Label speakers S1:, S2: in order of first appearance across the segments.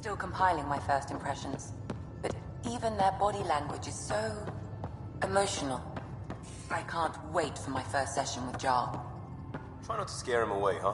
S1: Still compiling my first impressions, but even their body language is so emotional. I can't wait for my first session with Jar.
S2: Try not to scare him away, huh?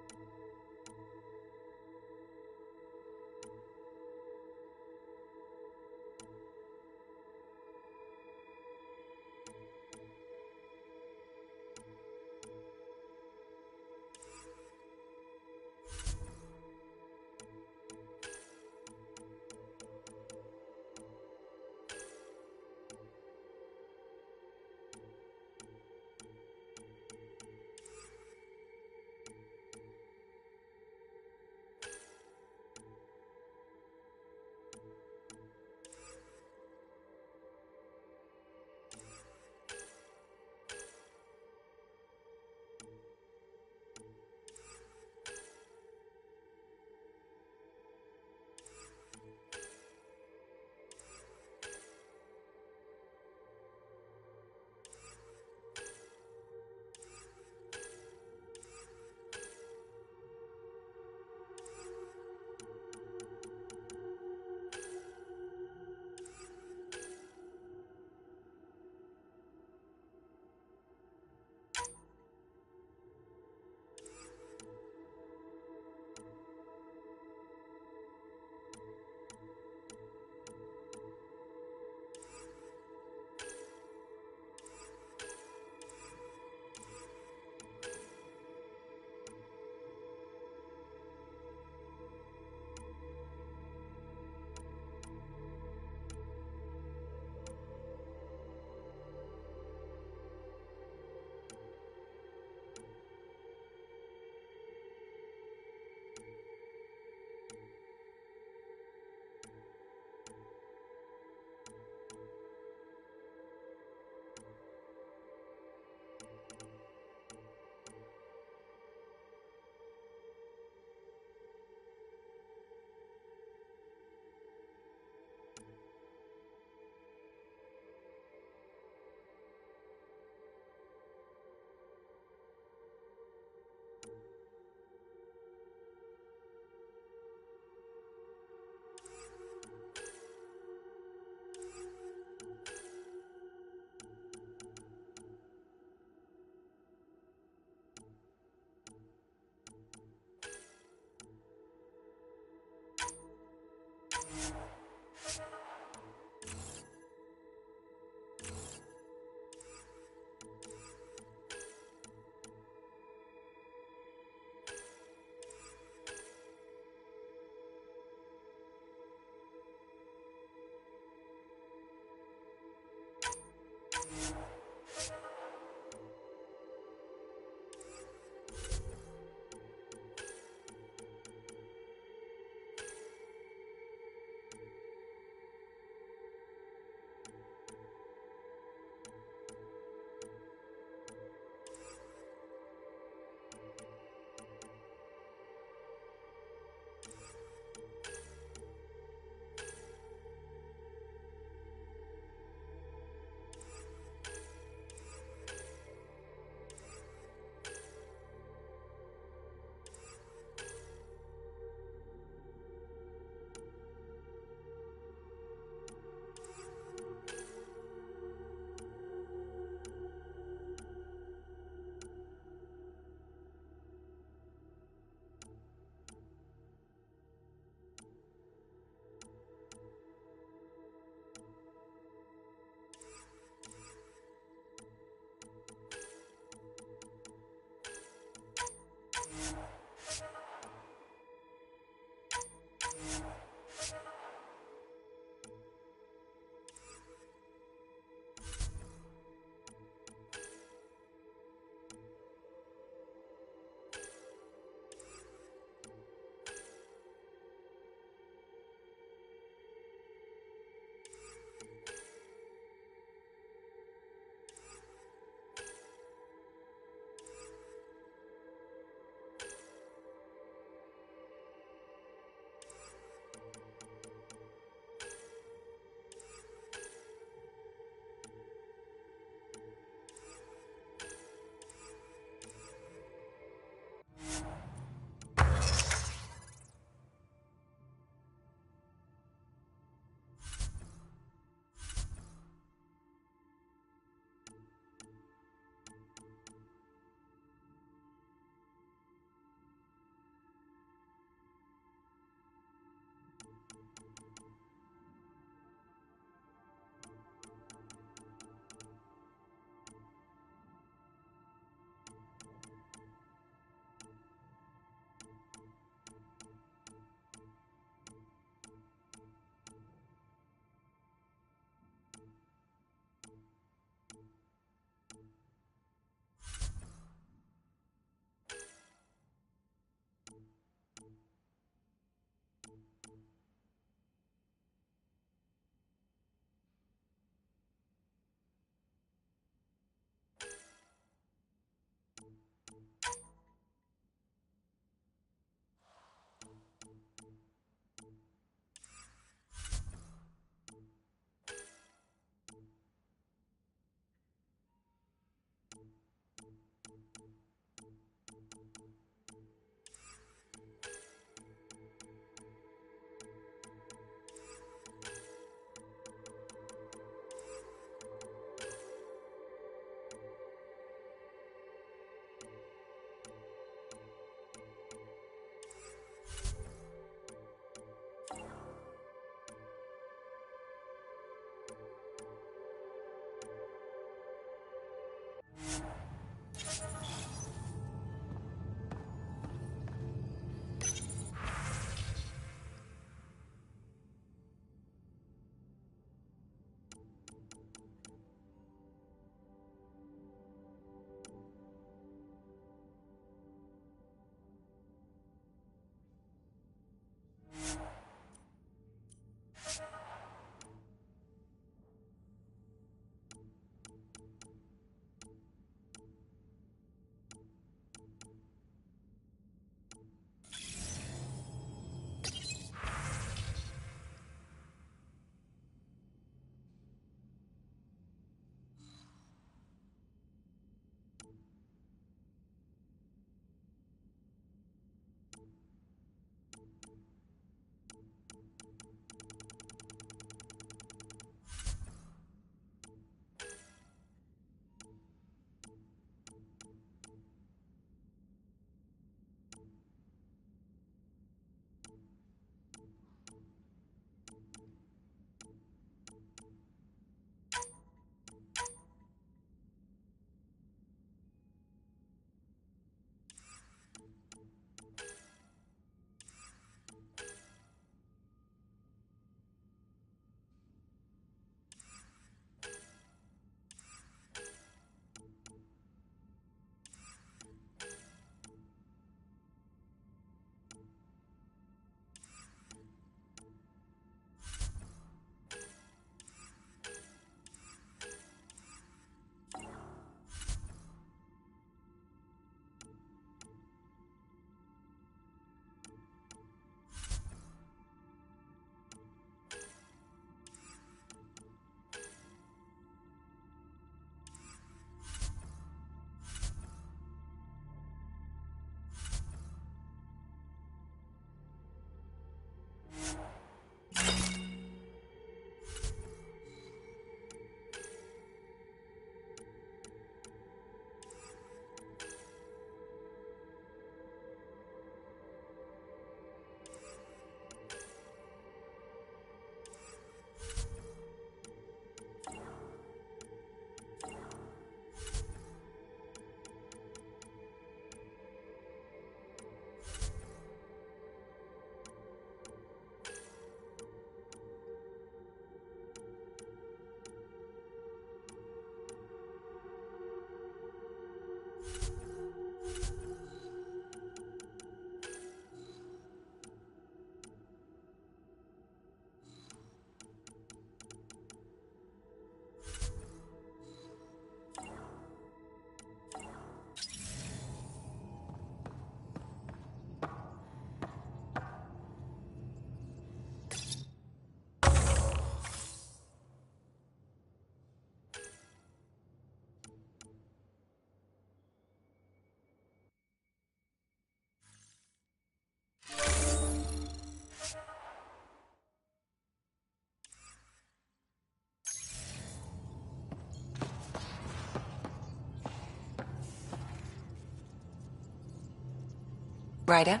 S1: Ryder?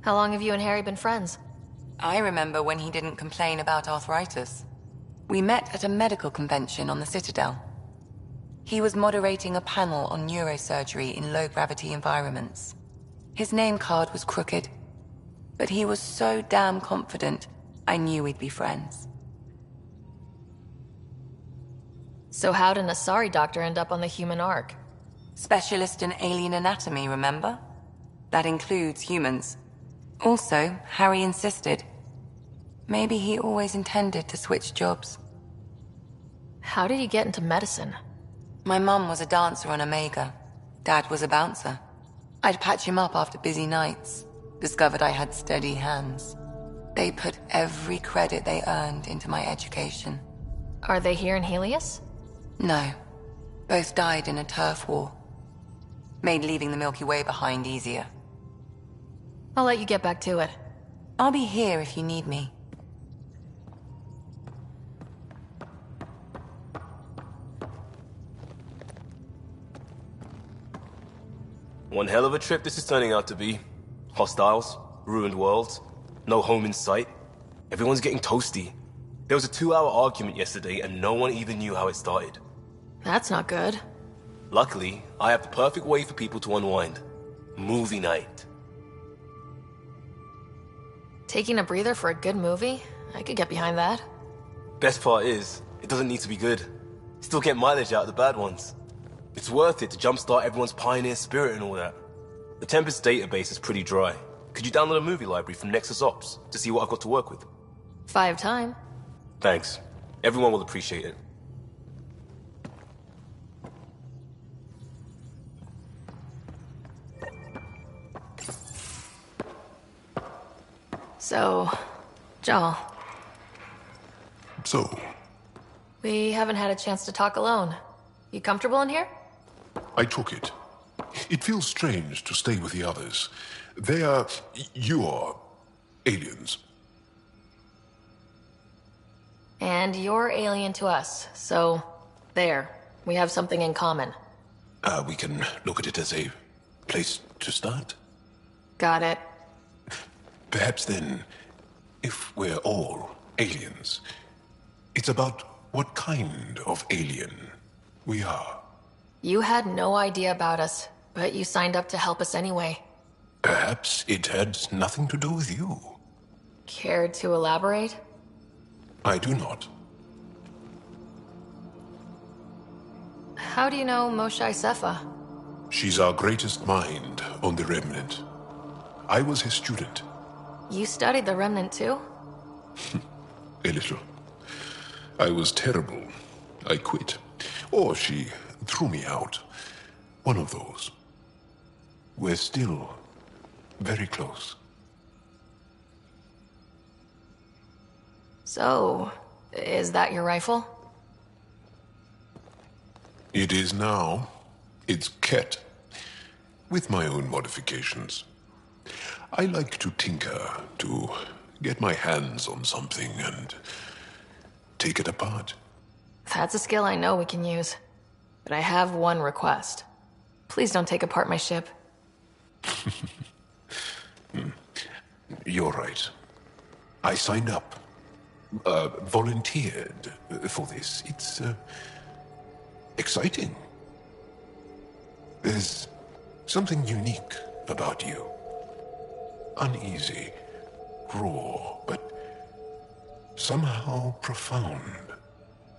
S3: How long have you and Harry been friends?
S1: I remember when he didn't complain about arthritis. We met at a medical convention on the Citadel. He was moderating a panel on neurosurgery in low-gravity environments. His name card was crooked, but he was so damn confident, I knew we'd be friends.
S3: So how'd an Asari doctor end up on the human Ark?
S1: Specialist in alien anatomy, remember? That includes humans. Also, Harry insisted. Maybe he always intended to switch jobs.
S3: How did you get into medicine?
S1: My mum was a dancer on Omega. Dad was a bouncer. I'd patch him up after busy nights. Discovered I had steady hands. They put every credit they earned into my education.
S3: Are they here in Helios?
S1: No. Both died in a turf war. Made leaving the Milky Way behind easier.
S3: I'll let you get back to it.
S1: I'll be here if you need me.
S2: One hell of a trip this is turning out to be. Hostiles, ruined worlds, no home in sight. Everyone's getting toasty. There was a 2-hour argument yesterday and no one even knew how it started.
S3: That's not good.
S2: Luckily, I have the perfect way for people to unwind. Movie night.
S3: Taking a breather for a good movie? I could get behind that.
S2: Best part is, it doesn't need to be good. Still get mileage out of the bad ones. It's worth it to jumpstart everyone's pioneer spirit and all that. The Tempest database is pretty dry. Could you download a movie library from Nexus Ops to see what I've got to work with?
S3: 5 time.
S2: Thanks. Everyone will appreciate it.
S3: So, Joel.
S4: So,
S3: We haven't had a chance to talk alone. You comfortable in here?
S4: I took it. It feels strange to stay with the others. They are... you are... aliens.
S3: And you're alien to us, so... there. We have something in common.
S4: We can look at it as a place to start.
S3: Got it.
S4: Perhaps then, if we're all aliens, it's about what kind of alien we are.
S3: You had no idea about us, but you signed up to help us anyway.
S4: Perhaps it had nothing to do with you.
S3: Care to elaborate?
S4: I do not.
S3: How do you know Moshae Sefa?
S4: She's our greatest mind on the Remnant. I was his student.
S3: You studied the Remnant too?
S4: A little. I was terrible. I quit. Or she threw me out. One of those. We're still very close.
S3: So, is that your rifle?
S4: It is now. It's Ket. With my own modifications. I like to tinker, to get my hands on something and take it apart.
S3: That's a skill I know we can use. But I have one request. Please don't take apart my ship.
S4: You're right. I signed up. Volunteered for this. It's exciting. There's something unique about you. Uneasy, raw, but somehow profound.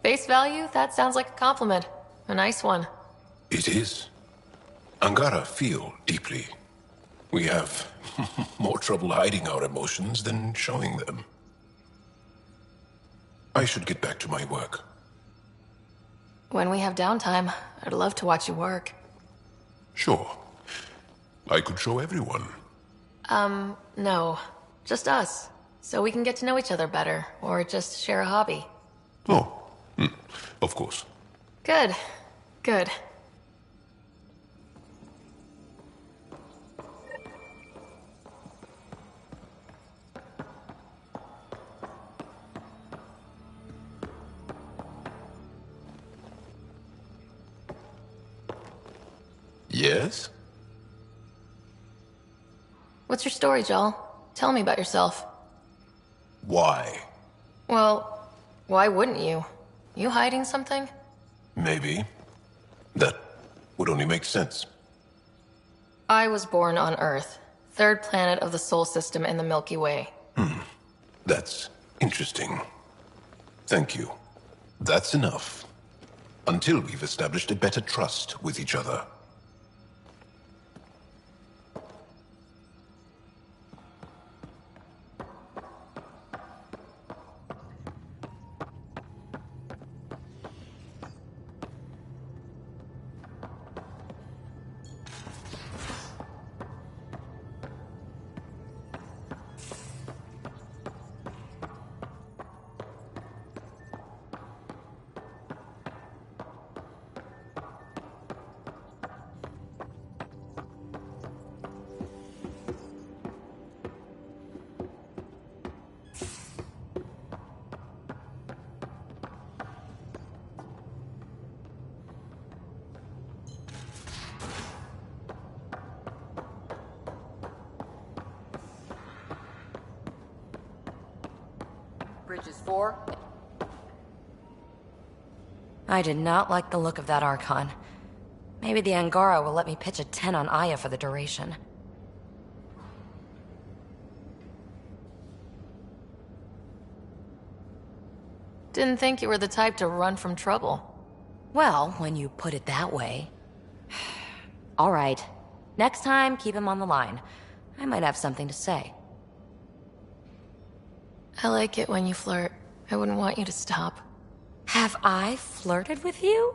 S3: Face value? That sounds like a compliment. A nice one.
S4: It is. Angara feel deeply. We have more trouble hiding our emotions than showing them. I should get back to my work.
S3: When we have downtime, I'd love to watch you work.
S4: Sure. I could show everyone.
S3: No. Just us. So we can get to know each other better, or just share a hobby.
S4: Oh, of course.
S3: Good. Good.
S4: Yes?
S3: What's your story, Joel? Tell me about yourself.
S4: Why?
S3: Well, why wouldn't you? You hiding something?
S4: Maybe. That would only make sense.
S3: I was born on Earth, third planet of the Sol system in the Milky Way.
S4: That's interesting. Thank you. That's enough. Until we've established a better trust with each other.
S1: Bridges 4.
S5: I did not like the look of that Archon. Maybe the Angara will let me pitch a 10 on Aya for the duration.
S3: Didn't think you were the type to run from trouble.
S5: Well, when you put it that way. All right. Next time, keep him on the line. I might have something to say.
S3: I like it when you flirt. I wouldn't want you to stop.
S5: Have I flirted with you?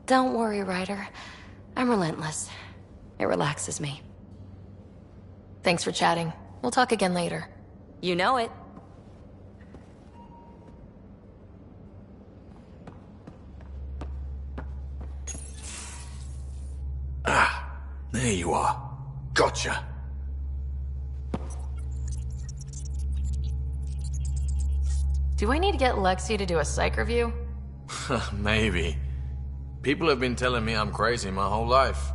S5: Don't worry, Ryder. I'm relentless. It relaxes me.
S3: Thanks for chatting. We'll talk again later.
S5: You know it.
S6: There you are. Gotcha.
S3: Do I need to get Lexi to do a psych review?
S6: Maybe. People have been telling me I'm crazy my whole life.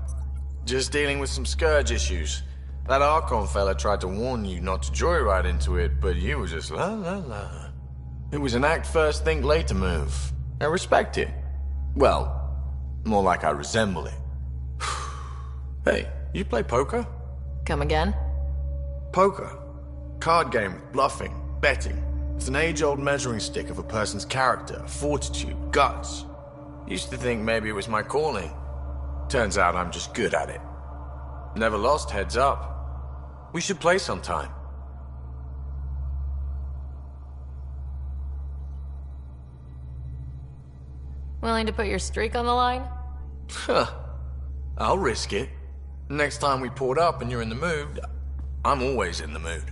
S6: Just dealing with some scourge issues. That Archon fella tried to warn you not to joyride into it, but you were just la la la. It was an act first, think later move. I respect it. Well, more like I resemble it. Hey, you play poker?
S3: Come again?
S6: Poker. Card game with bluffing, betting. It's an age-old measuring stick of a person's character, fortitude, guts. Used to think maybe it was my calling. Turns out I'm just good at it. Never lost heads up. We should play sometime.
S3: Willing to put your streak on the line?
S6: Huh. I'll risk it. Next time we port up and you're in the mood, I'm always in the mood.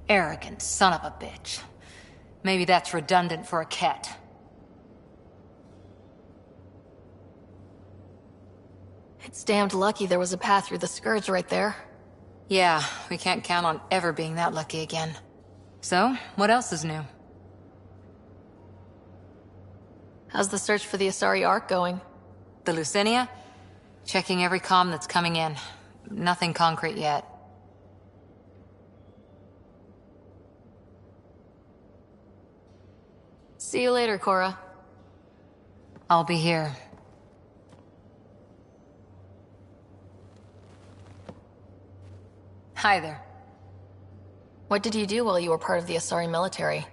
S7: Arrogant son of a bitch. Maybe that's redundant for a cat.
S3: It's damned lucky there was a path through the Scourge right there.
S7: Yeah, we can't count on ever being that lucky again. So, what else is new?
S3: How's the search for the Asari Ark going?
S7: The Lucinia? Checking every comm that's coming in. Nothing concrete yet.
S3: See you later, Cora.
S7: I'll be here. Hi there.
S3: What did you do while you were part of the Asari military?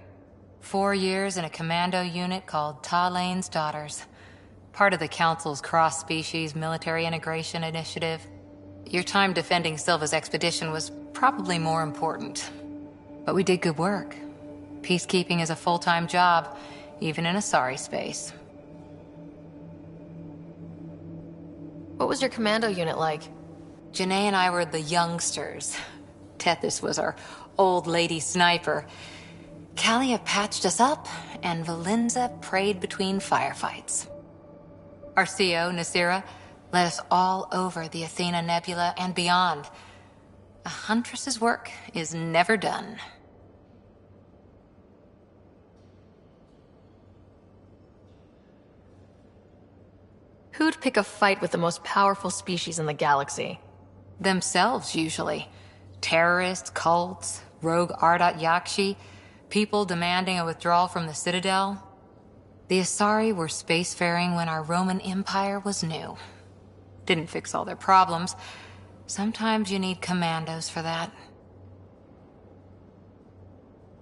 S7: 4 years in a commando unit called Ta Lane's Daughters. Part of the Council's cross-species military integration initiative. Your time defending Silva's expedition was probably more important. But we did good work. Peacekeeping is a full-time job, even in a sorry space.
S3: What was your commando unit like?
S7: Janae and I were the youngsters. Tethys was our old lady sniper. Kalia patched us up, and Valenza prayed between firefights. Our CO, Nasira, led us all over the Athena Nebula and beyond. A huntress's work is never done.
S3: Who'd pick a fight with the most powerful species in the galaxy?
S7: Themselves, usually. Terrorists, cults, rogue Ardat Yakshi, people demanding a withdrawal from the Citadel. The Asari were spacefaring when our Roman Empire was new. Didn't fix all their problems. Sometimes you need commandos for that.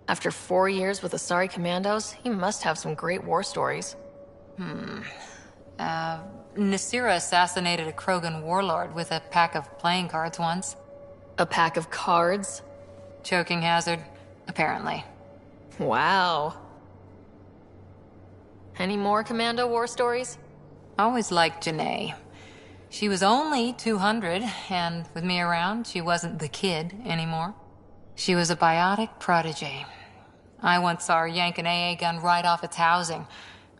S3: After 4 years with Asari commandos, he must have some great war stories.
S7: Nasira assassinated a Krogan warlord with a pack of playing cards once.
S3: A pack of cards?
S7: Choking hazard, apparently.
S3: Wow. Any more commando war stories?
S7: Always liked Janae. She was only 200, and with me around, she wasn't the kid anymore. She was a biotic protege. I once saw her yank an AA gun right off its housing,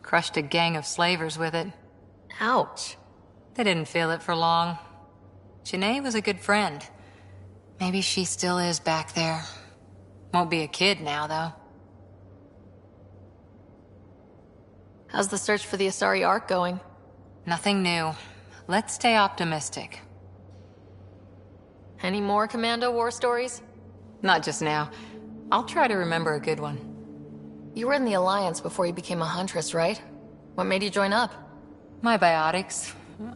S7: crushed a gang of slavers with it.
S3: Ouch.
S7: They didn't feel it for long. Janae was a good friend. Maybe she still is back there. Won't be a kid now, though.
S3: How's the search for the Asari Ark going?
S7: Nothing new. Let's stay optimistic.
S3: Any more commando war stories?
S7: Not just now. I'll try to remember a good one.
S3: You were in the Alliance before you became a huntress, right? What made you join up?
S7: My biotics.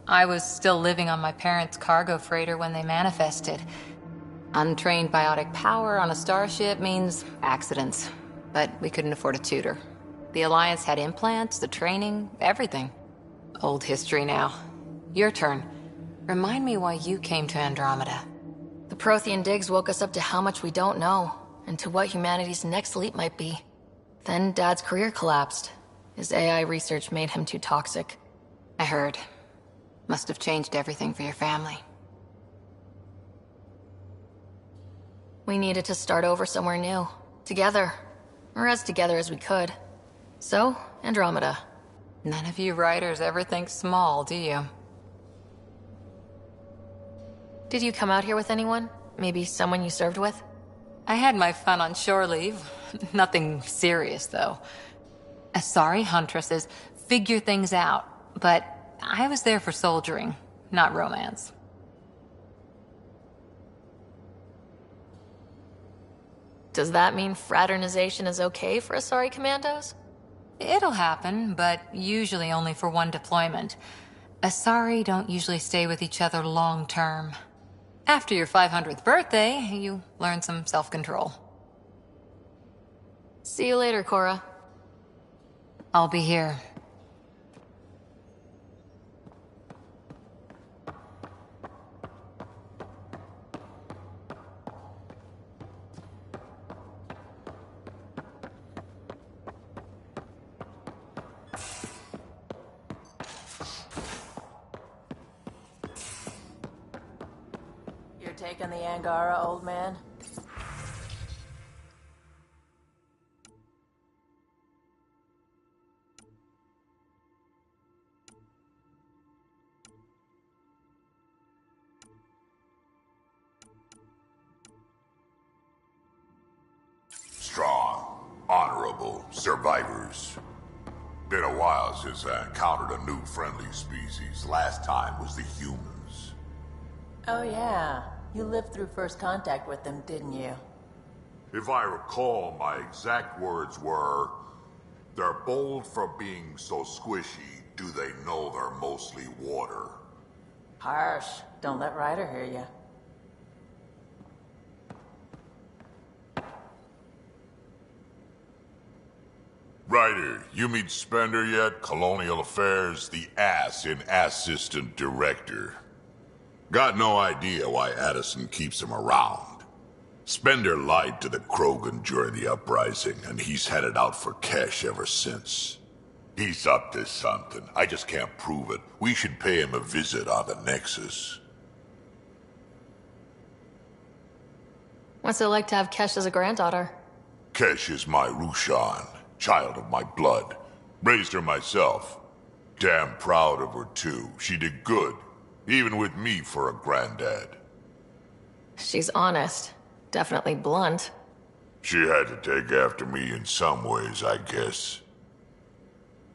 S7: I was still living on my parents' cargo freighter when they manifested. Untrained biotic power on a starship means accidents. But we couldn't afford a tutor. The Alliance had implants, the training, everything. Old history now. Your turn. Remind me why you came to Andromeda.
S3: The Prothean digs woke us up to how much we don't know, and to what humanity's next leap might be. Then Dad's career collapsed. His AI research made him too toxic.
S7: I heard. Must have changed everything for your family.
S3: We needed to start over somewhere new. Together. Or as together as we could. So, Andromeda.
S7: None of you writers ever think small, do you?
S3: Did you come out here with anyone? Maybe someone you served with?
S7: I had my fun on shore leave. Nothing serious, though. Asari huntresses figure things out, but I was there for soldiering, not romance.
S3: Does that mean fraternization is okay for Asari commandos?
S7: It'll happen, but usually only for one deployment. Asari don't usually stay with each other long term. After your 500th birthday, you learn some self-control.
S3: See you later, Cora.
S7: I'll be here.
S8: You're taking the Angara, old man?
S9: Strong, honorable survivors. Been a while since I encountered a new friendly species. Last time was the humans.
S8: Oh yeah, you lived through first contact with them, didn't you?
S9: If I recall, my exact words were, "They're bold for being so squishy, do they know they're mostly water?"
S8: Harsh. Don't let Ryder hear you.
S9: Ryder, you meet Spender yet? Colonial Affairs, the ass in assistant director. Got no idea why Addison keeps him around. Spender lied to the Krogan during the uprising, and he's headed out for cash ever since. He's up to something. I just can't prove it. We should pay him a visit on the Nexus.
S3: What's it like to have Kesh as a granddaughter?
S9: Kesh is my Rushan, child of my blood. Raised her myself. Damn proud of her too. She did good, even with me for a granddad.
S3: She's honest. Definitely blunt.
S9: She had to take after me in some ways, I guess.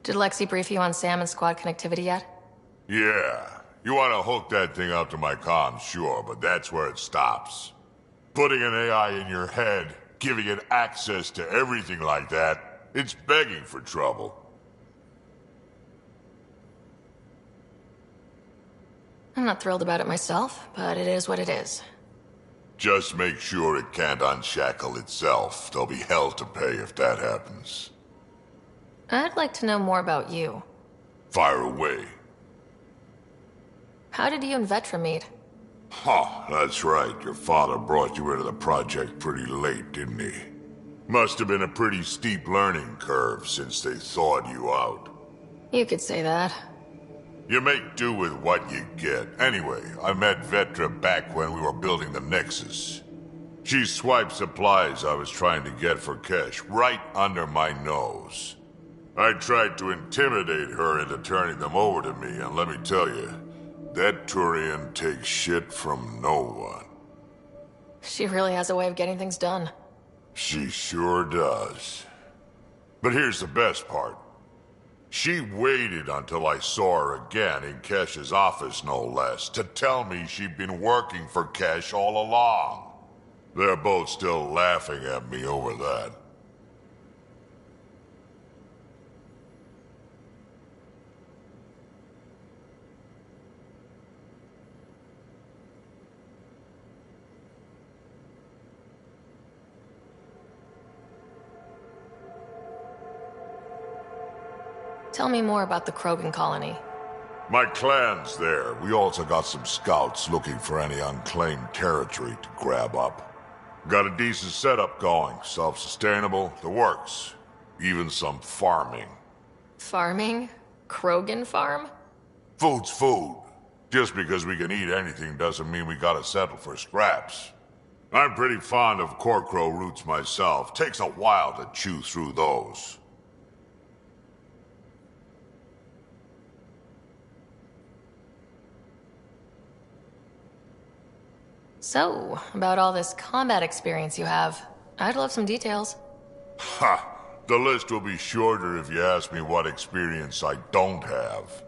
S3: Did Lexi brief you on Sam and Squad connectivity yet?
S9: Yeah. You want to hook that thing up to my comms, sure, but that's where it stops. Putting an AI in your head, giving it access to everything like that, it's begging for trouble.
S3: I'm not thrilled about it myself, but it is what it is.
S9: Just make sure it can't unshackle itself. There'll be hell to pay if that happens.
S3: I'd like to know more about you.
S9: Fire away.
S3: How did you and Vetra meet?
S9: Huh, that's right. Your father brought you into the project pretty late, didn't he? Must have been a pretty steep learning curve since they thawed you out.
S3: You could say that.
S9: You make do with what you get. Anyway, I met Vetra back when we were building the Nexus. She swiped supplies I was trying to get for Kesh right under my nose. I tried to intimidate her into turning them over to me, and let me tell you, that Turian takes shit from no one.
S3: She really has a way of getting things done.
S9: She sure does. But here's the best part. She waited until I saw her again in Kesh's office, no less, to tell me she'd been working for Kesh all along. They're both still laughing at me over that.
S3: Tell me more about the Krogan colony.
S9: My clan's there. We also got some scouts looking for any unclaimed territory to grab up. Got a decent setup going. Self-sustainable, the works. Even some farming.
S3: Farming? Krogan farm?
S9: Food's food. Just because we can eat anything doesn't mean we gotta settle for scraps. I'm pretty fond of Corcrow roots myself. Takes a while to chew through those.
S3: So, about all this combat experience you have, I'd love some details.
S9: Ha! The list will be shorter if you ask me what experience I don't have.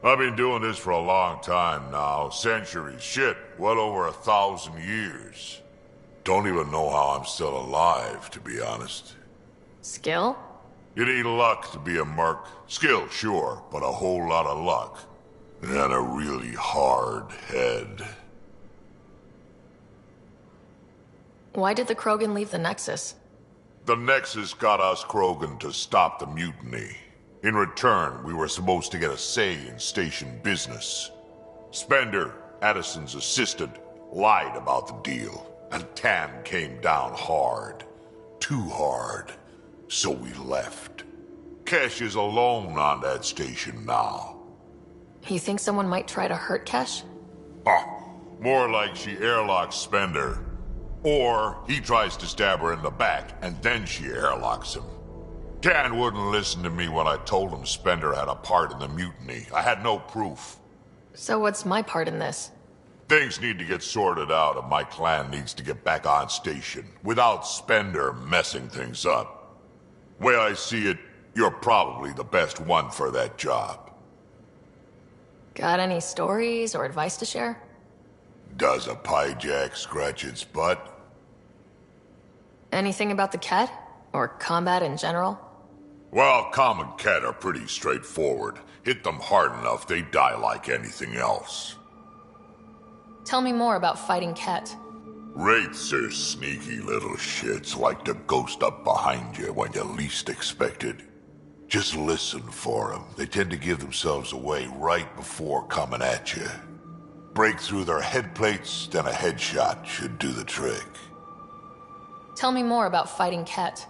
S9: I've been doing this for a long time now. Centuries. Shit, well over 1,000 years. Don't even know how I'm still alive, to be honest.
S3: Skill?
S9: You need luck to be a merc. Skill, sure, but a whole lot of luck. And a really hard head.
S3: Why did the Krogan leave the Nexus?
S9: The Nexus got us Krogan to stop the mutiny. In return, we were supposed to get a say in station business. Spender, Addison's assistant, lied about the deal, and Tan came down hard. Too hard. So we left. Kesh is alone on that station now.
S3: You think someone might try to hurt Kesh?
S9: More like she airlocks Spender. Or he tries to stab her in the back, and then she airlocks him. Tan wouldn't listen to me when I told him Spender had a part in the mutiny. I had no proof.
S3: So what's my part in this?
S9: Things need to get sorted out, and my clan needs to get back on station, without Spender messing things up. Way I see it, you're probably the best one for that job.
S3: Got any stories or advice to share?
S9: Does a piejack scratch its butt?
S3: Anything about the Ket? Or combat in general?
S9: Well, common Ket are pretty straightforward. Hit them hard enough, they die like anything else.
S3: Tell me more about fighting Ket.
S9: Wraiths are sneaky little shits, like to ghost up behind you when you least expect it. Just listen for them. They tend to give themselves away right before coming at you. Break through their head plates, then a headshot should do the trick.
S3: Tell me more about fighting Ket.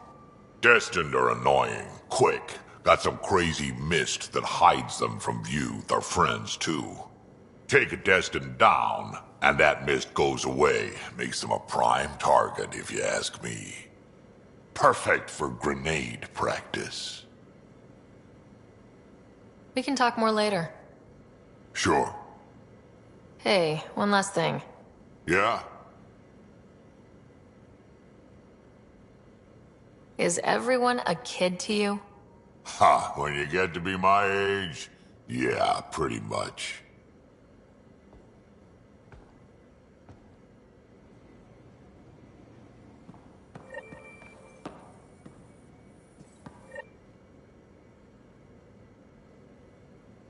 S9: Destined are annoying, quick. Got some crazy mist that hides them from view, their friends too. Take a Destined down, and that mist goes away. Makes them a prime target, if you ask me. Perfect for grenade practice.
S3: We can talk more later.
S9: Sure.
S3: Hey, one last thing.
S9: Yeah?
S3: Is everyone a kid to you?
S9: Ha, when you get to be my age, yeah, pretty much.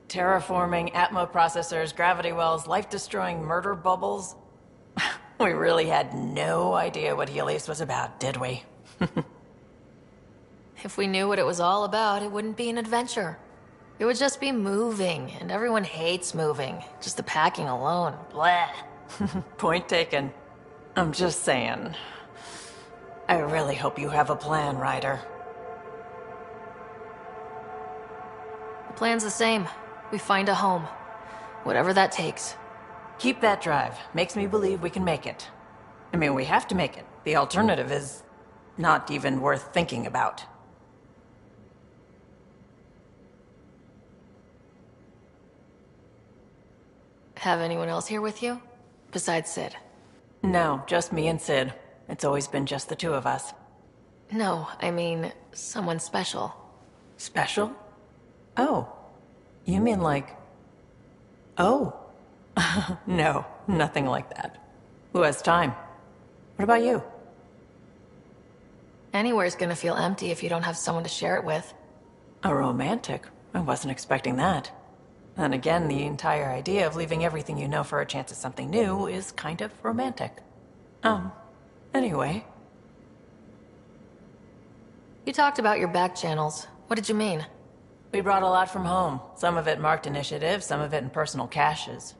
S8: Terraforming, Atmo processors, gravity wells, life-destroying murder bubbles. We really had no idea what Helios was about, did we?
S3: If we knew what it was all about, it wouldn't be an adventure. It would just be moving, and everyone hates moving. Just the packing alone, bleh.
S8: Point taken. I'm just saying. I really hope you have a plan, Ryder.
S3: The plan's the same. We find a home. Whatever that takes.
S8: Keep that drive. Makes me believe we can make it. I mean, we have to make it. The alternative is not even worth thinking about.
S3: Have anyone else here with you? Besides Sid?
S8: No, just me and Sid. It's always been just the two of us.
S3: No, I mean, someone special.
S8: Special? Oh. You mean like... Oh. No, nothing like that. Who has time? What about you?
S3: Anywhere's gonna feel empty if you don't have someone to share it with.
S8: A romantic? I wasn't expecting that. Then again, the entire idea of leaving everything you know for a chance at something new is kind of romantic. Anyway.
S3: You talked about your back channels. What did you mean?
S8: We brought a lot from home. Some of it marked initiative, some of it in personal caches.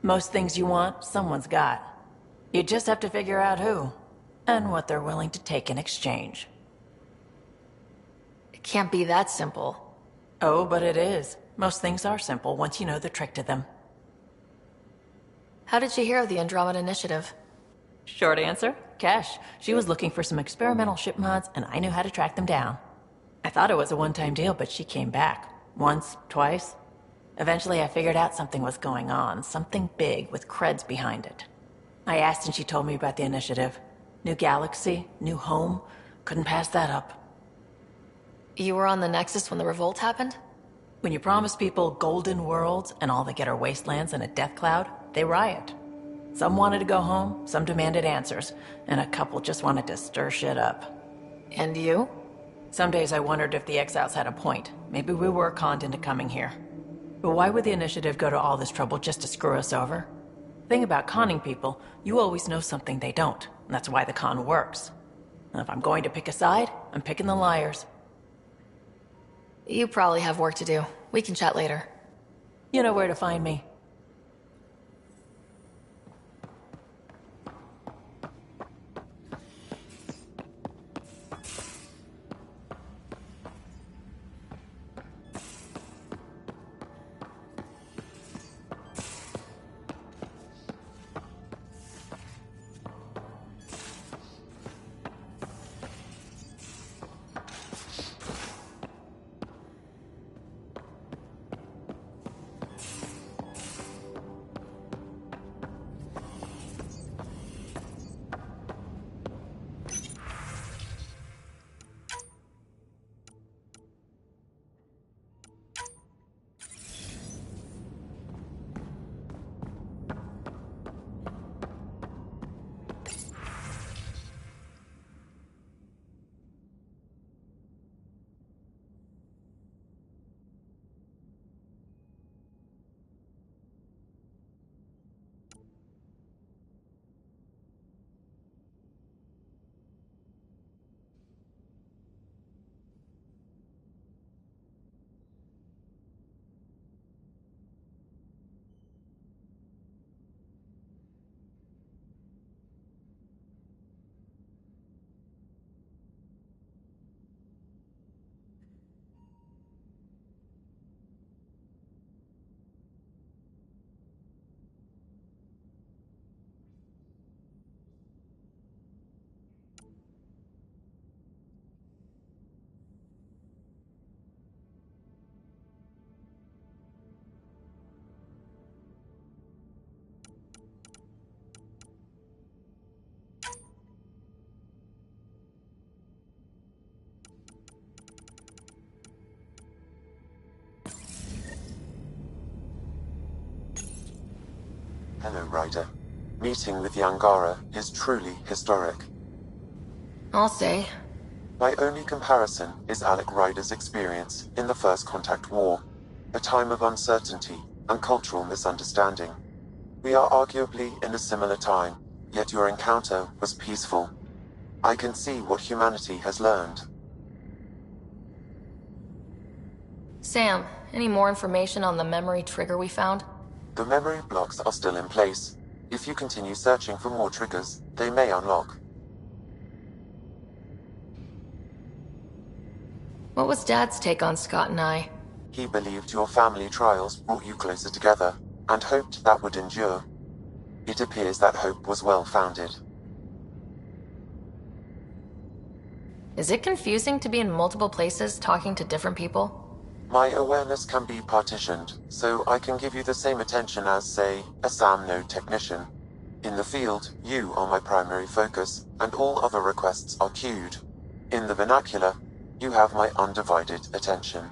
S8: Most things you want, someone's got. You just have to figure out who, and what they're willing to take in exchange.
S3: It can't be that simple.
S8: Oh, but it is. Most things are simple once you know the trick to them.
S3: How did you hear of the Andromeda initiative?
S8: Short answer, Cash. She was looking for some experimental ship mods, and I knew how to track them down. I thought it was a one-time deal, but she came back. Once, twice. Eventually I figured out something was going on, something big with creds behind it. I asked and she told me about the initiative. New galaxy, new home. Couldn't pass that up.
S3: You were on the Nexus when the revolt happened?
S8: When you promise people golden worlds and all they get are wastelands and a death cloud, they riot. Some wanted to go home, some demanded answers, and a couple just wanted to stir shit up.
S3: And you?
S8: Some days I wondered if the exiles had a point. Maybe we were conned into coming here. But why would the initiative go to all this trouble just to screw us over? Thing about conning people, you always know something they don't, and that's why the con works. And if I'm going to pick a side, I'm picking the liars.
S3: You probably have work to do. We can chat later.
S8: You know where to find me.
S10: Hello, Ryder. Meeting with the Angara is truly historic.
S3: I'll say.
S10: My only comparison is Alec Ryder's experience in the First Contact War, a time of uncertainty and cultural misunderstanding. We are arguably in a similar time, yet your encounter was peaceful. I can see what humanity has learned.
S3: Sam, any more information on the memory trigger we found?
S10: The memory blocks are still in place. If you continue searching for more triggers, they may unlock.
S3: What was Dad's take on Scott and I?
S10: He believed your family trials brought you closer together, and hoped that would endure. It appears that hope was well-founded.
S3: Is it confusing to be in multiple places talking to different people?
S10: My awareness can be partitioned, so I can give you the same attention as, say, a SAM node technician. In the field, you are my primary focus, and all other requests are queued. In the vernacular, you have my undivided attention.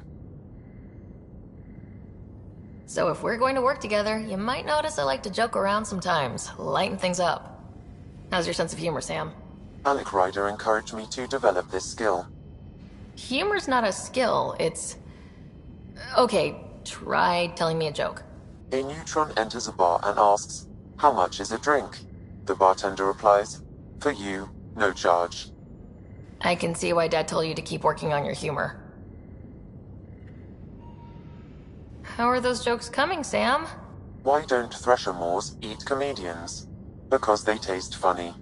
S3: So if we're going to work together, you might notice I like to joke around sometimes, lighten things up. How's your sense of humor, Sam?
S10: Alec Ryder encouraged me to develop this skill.
S3: Humor's not a skill, it's... Okay, try telling me a joke.
S10: A neutron enters a bar and asks, "How much is a drink?" The bartender replies, "For you, no charge."
S3: I can see why Dad told you to keep working on your humor. How are those jokes coming, Sam?
S10: Why don't Thresher Moors eat comedians? Because they taste funny.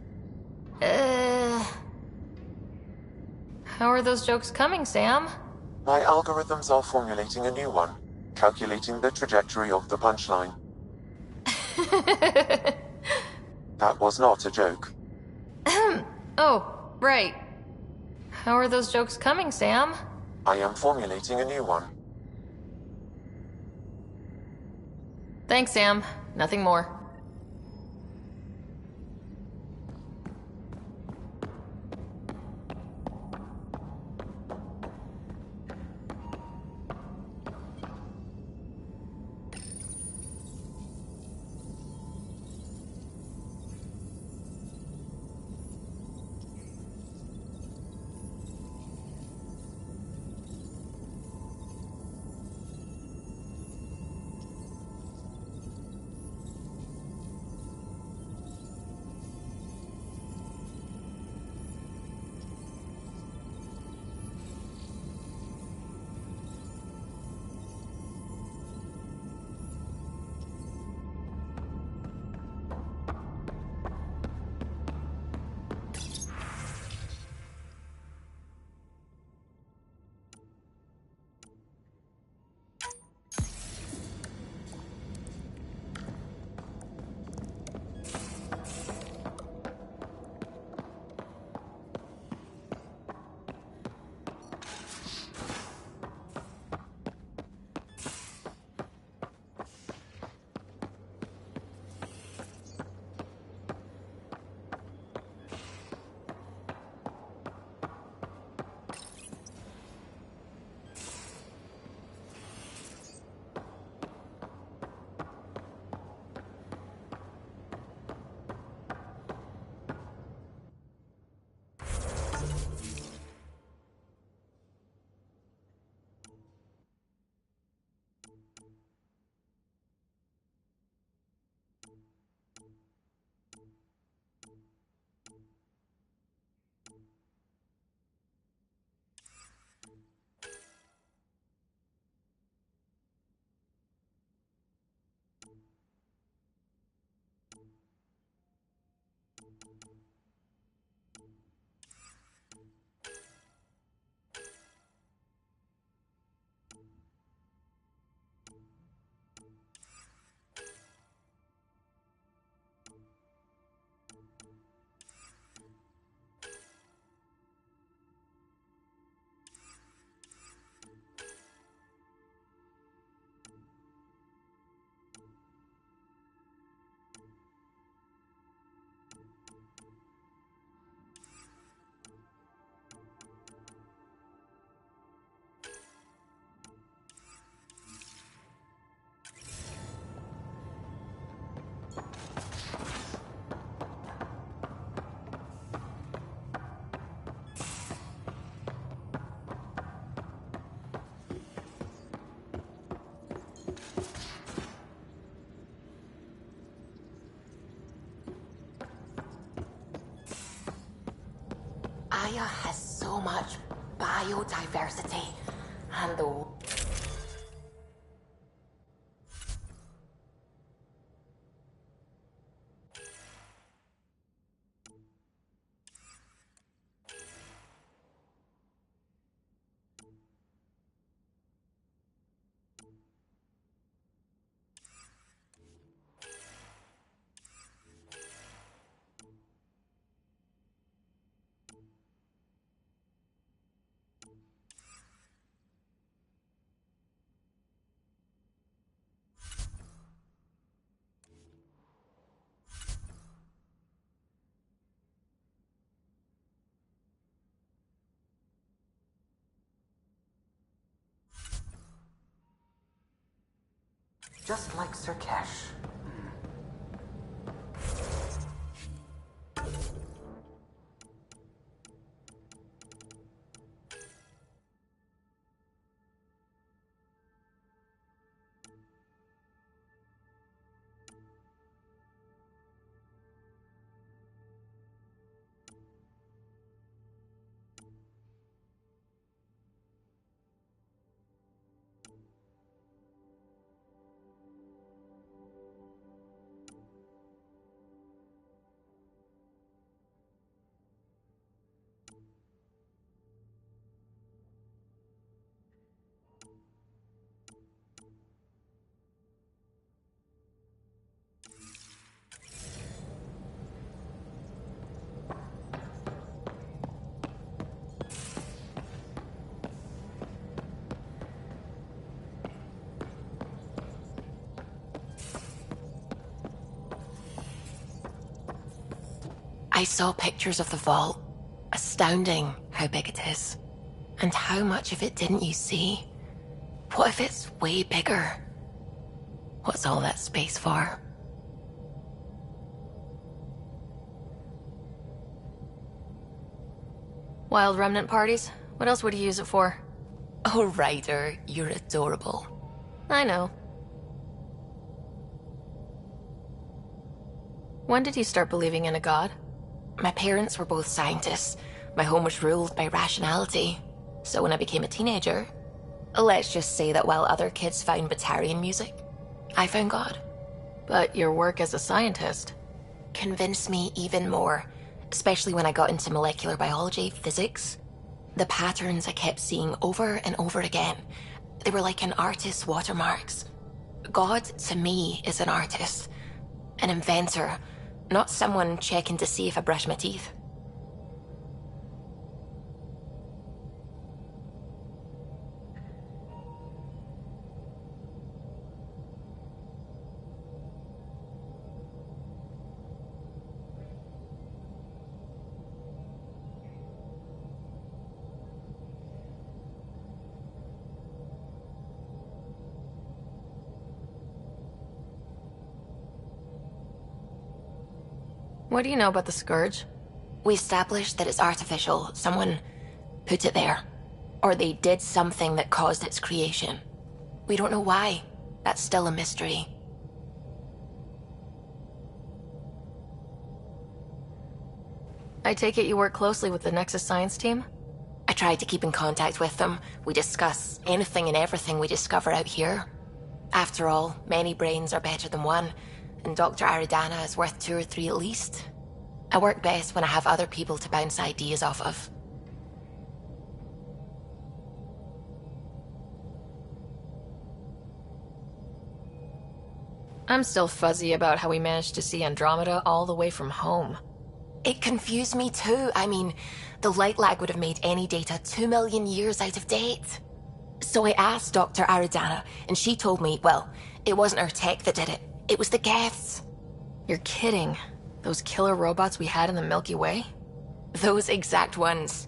S3: How are those jokes coming, Sam?
S10: My algorithms are formulating a new one, calculating the trajectory of the punchline. That was not a joke.
S3: Oh, right. How are those jokes coming, Sam?
S10: I am formulating a new one.
S3: Thanks, Sam. Nothing more.
S5: Gaia has so much biodiversity, and the...
S10: Just like Sir Kesh.
S5: I saw pictures of the vault. Astounding how big it is. And how much of it didn't you see? What if it's way bigger? What's all that space for?
S3: Wild remnant parties? What else would you use it for?
S5: Oh, Ryder, you're adorable.
S3: I know. When did you start believing in a god?
S5: My parents were both scientists. My home was ruled by rationality. So when I became a teenager, let's just say that while other kids found Batarian music, I found God.
S3: But your work as a scientist
S5: Convinced me even more, especially when I got into molecular biology, physics. The patterns I kept seeing over and over again, they were like an artist's watermarks. God, to me, is an artist, an inventor, not someone checking to see if I brush my teeth.
S3: What do you know about the Scourge?
S5: We established that it's artificial. Someone put it there. Or they did something that caused its creation. We don't know why. That's still a mystery.
S3: I take it you work closely with the Nexus science team?
S5: I tried to keep in contact with them. We discuss anything and everything we discover out here. After all, many brains are better than one, and Dr. Aridana is worth 2 or 3 at least. I work best when I have other people to bounce ideas off of.
S3: I'm still fuzzy about how we managed to see Andromeda all the way from home.
S5: It confused me too. I mean, the light lag would have made any data 2 million years out of date. So I asked Dr. Aridana, and she told me, well, it wasn't her tech that did it. It was the Geths.
S3: You're kidding. Those killer robots we had in the Milky Way?
S5: Those exact ones.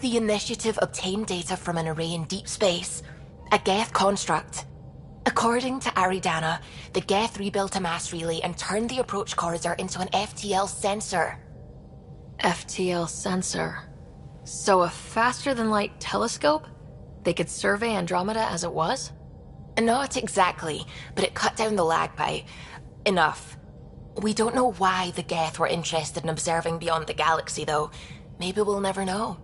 S5: The Initiative obtained data from an array in deep space, a Geth construct. According to Aridana, the Geth rebuilt a mass relay and turned the approach corridor into an FTL sensor.
S3: FTL sensor. So a faster-than-light telescope? They could survey Andromeda as it was?
S5: Not exactly, but it cut down the lag by enough. We don't know why the Geth were interested in observing beyond the galaxy, though. maybe we'll never know.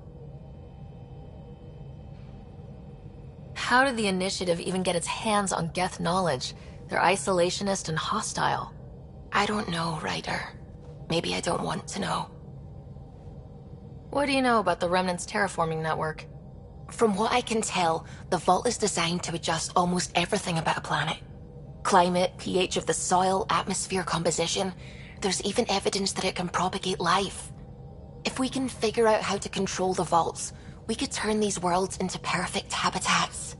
S3: How did the Initiative even get its hands on Geth knowledge? They're isolationist and hostile.
S5: I don't know, Ryder. Maybe I don't want to know.
S3: What do you know about the Remnant's terraforming network?
S5: From what I can tell, the Vault is designed to adjust almost everything about a planet. Climate, pH of the soil, atmosphere composition. There's even evidence that it can propagate life. If we can figure out how to control the Vaults, we could turn these worlds into perfect habitats.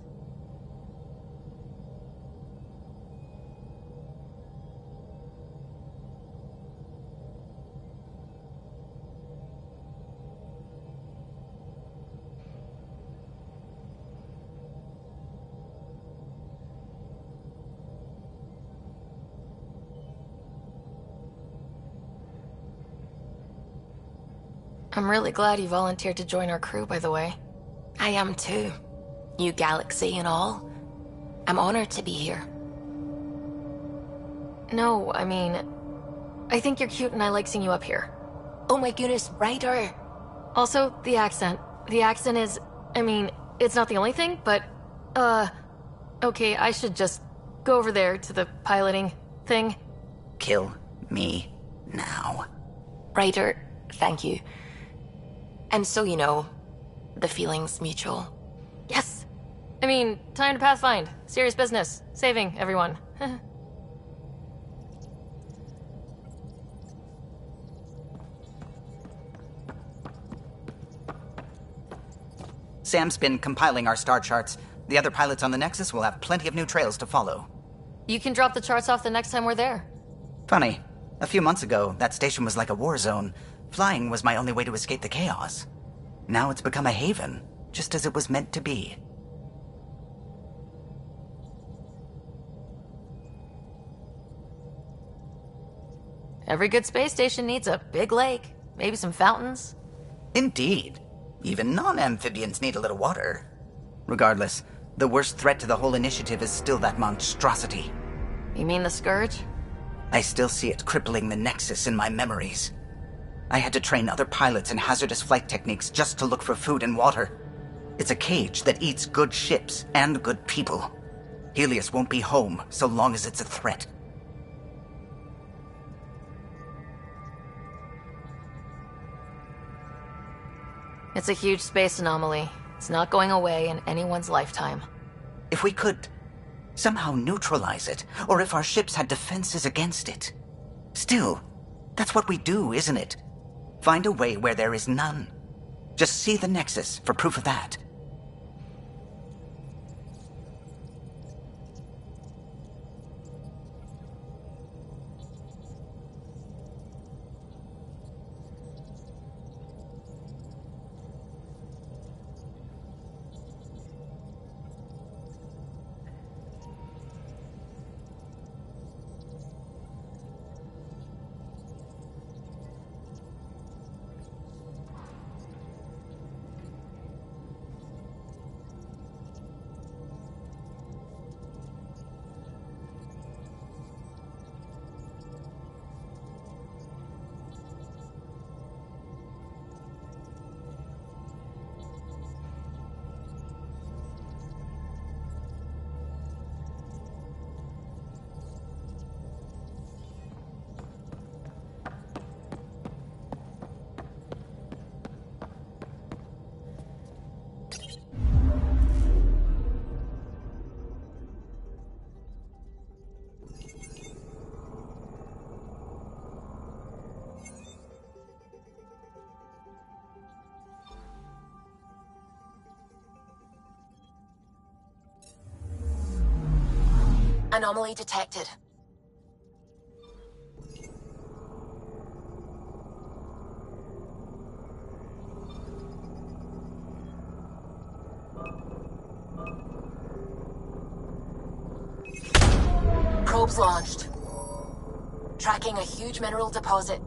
S3: I'm really glad you volunteered to join our crew, by the way.
S5: I am too. New galaxy and all. I'm honored to be here.
S3: No, I mean, I think you're cute and I like seeing you up here.
S5: Oh my goodness, Ryder!
S3: Also, the accent. The accent is, I mean, it's not the only thing, but, okay, I should just go over there to the piloting thing.
S11: Kill me now.
S5: Ryder, thank you. And so you know, the feeling's mutual.
S3: Yes! I mean, time to pathfind. Serious business. Saving everyone.
S11: Sam's been compiling our star charts. The other pilots on the Nexus will have plenty of new trails to follow.
S3: You can drop the charts off the next time we're there.
S11: Funny. A few months ago, that station was like a war zone. Flying was my only way to escape the chaos. Now it's become a haven, just as it was meant to be.
S3: Every good space station needs a big lake, maybe some fountains.
S11: Indeed. Even non-amphibians need a little water. Regardless, the worst threat to the whole initiative is still that monstrosity.
S3: You mean the Scourge?
S11: I still see it crippling the Nexus in my memories. I had to train other pilots in hazardous flight techniques just to look for food and water. It's a cage that eats good ships and good people. Helios won't be home so long as it's a threat.
S3: It's a huge space anomaly. It's not going away in anyone's lifetime.
S11: If we could somehow neutralize it, or if our ships had defenses against it. Still, that's what we do, isn't it? Find a way where there is none. Just see the Nexus for proof of that.
S5: Anomaly detected. Probes launched. Tracking a huge mineral deposit.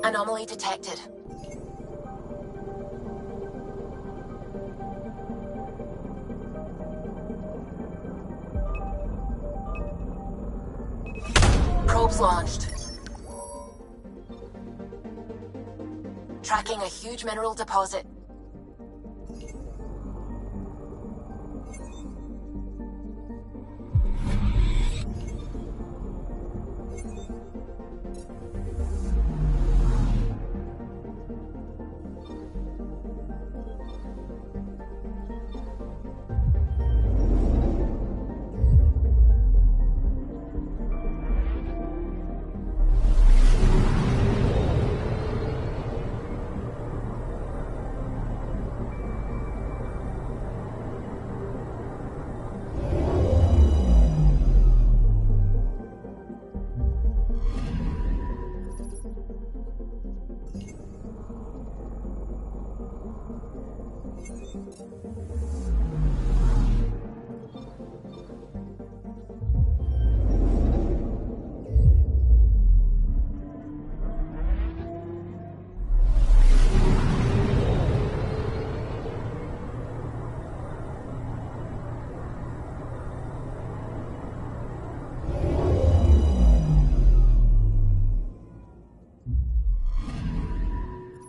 S5: Anomaly detected. Probes launched. Tracking a huge mineral deposit.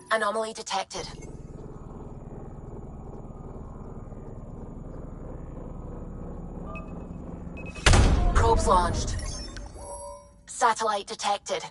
S5: Anomaly detected. Probes launched. Satellite detected.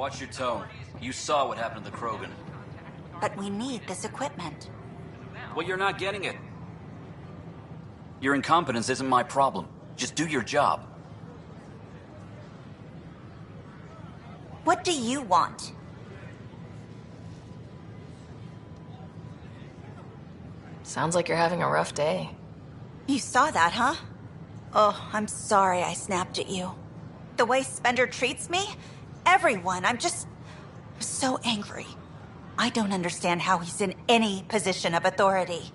S12: Watch your tone. You saw what happened to the Krogan.
S13: But we need this equipment.
S12: Well, you're not getting it. Your incompetence isn't my problem. Just do your job.
S13: What do you want?
S3: Sounds like you're having a rough day.
S13: You saw that, huh? Oh, I'm sorry I snapped at you. The way Spender treats me? Everyone, I'm so angry. I don't understand how he's in any position of authority.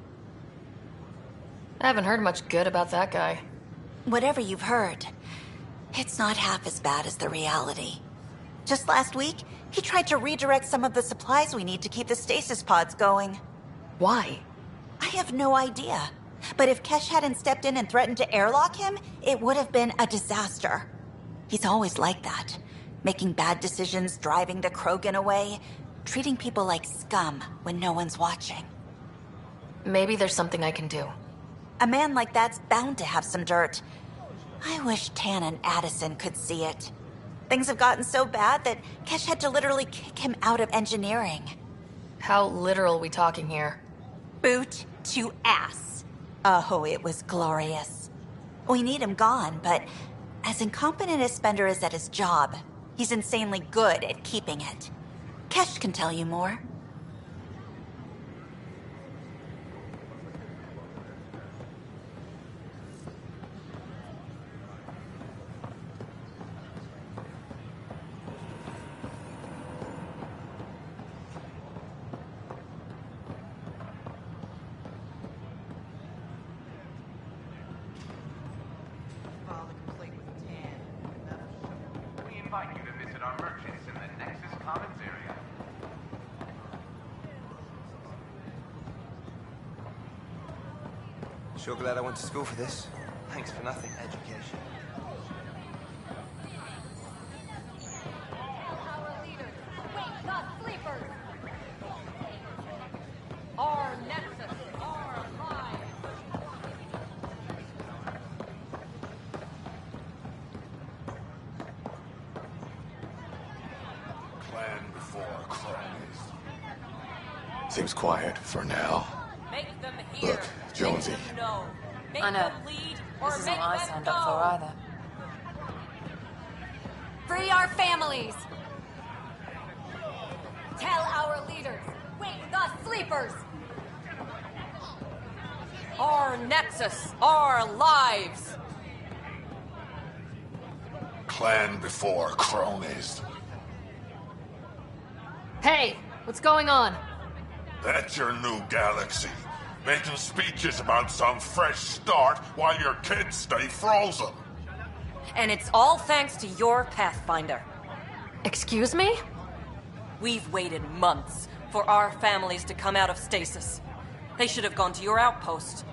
S3: I haven't heard much good about that guy.
S13: Whatever you've heard, it's not half as bad as the reality. Just last week, he tried to redirect some of the supplies we need to keep the stasis pods going.
S3: Why?
S13: I have no idea. But if Kesh hadn't stepped in and threatened to airlock him, it would have been a disaster. He's always like that. Making bad decisions, driving the Krogan away, treating people like scum when no one's watching.
S3: Maybe there's something I can do.
S13: A man like that's bound to have some dirt. I wish Tan and Addison could see it. Things have gotten so bad that Kesh had to literally kick him out of engineering.
S3: How literal we talking here?
S13: Boot to ass. Oh, it was glorious. We need him gone, but as incompetent as Spender is at his job, he's insanely good at keeping it. Kesh can tell you more.
S14: Sure glad I went to school for this. Thanks for nothing, education.
S9: Plan before cronies. Seems quiet for now. Look, Jonesy.
S7: I know. This isn't what I signed up for either.
S15: Free our families! Tell our leaders, wake the sleepers! Our Nexus, our lives!
S9: Clan before cronies.
S3: Hey, what's going on?
S9: That's your new galaxy. Making speeches about some fresh start while your kids stay frozen.
S15: And it's all thanks to your Pathfinder.
S3: Excuse me?
S15: We've waited months for our families to come out of stasis. They should have gone to your outpost.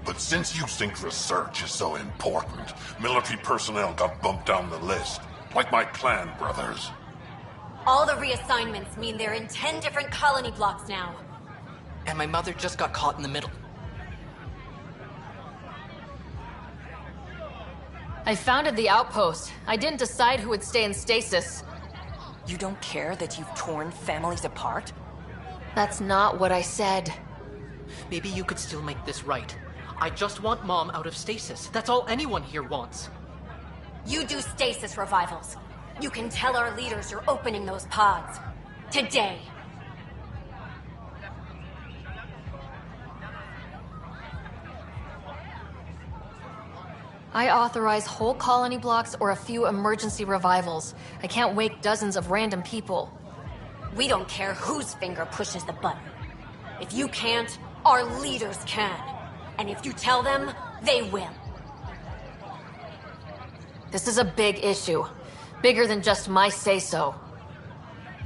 S9: But since you think research is so important, military personnel got bumped down the list. Like my clan brothers.
S15: All the reassignments mean they're in 10 different colony blocks now.
S16: And my mother just got caught in the middle.
S3: I founded the outpost. I didn't decide who would stay in stasis.
S15: You don't care that you've torn families apart?
S3: That's not what I said.
S16: Maybe you could still make this right. I just want Mom out of stasis. That's all anyone here wants.
S15: You do stasis revivals. You can tell our leaders you're opening those pods. Today.
S3: I authorize whole colony blocks or a few emergency revivals. I can't wake dozens of random people.
S15: We don't care whose finger pushes the button. If you can't, our leaders can. And if you tell them, they will.
S3: This is a big issue. Bigger than just my say-so.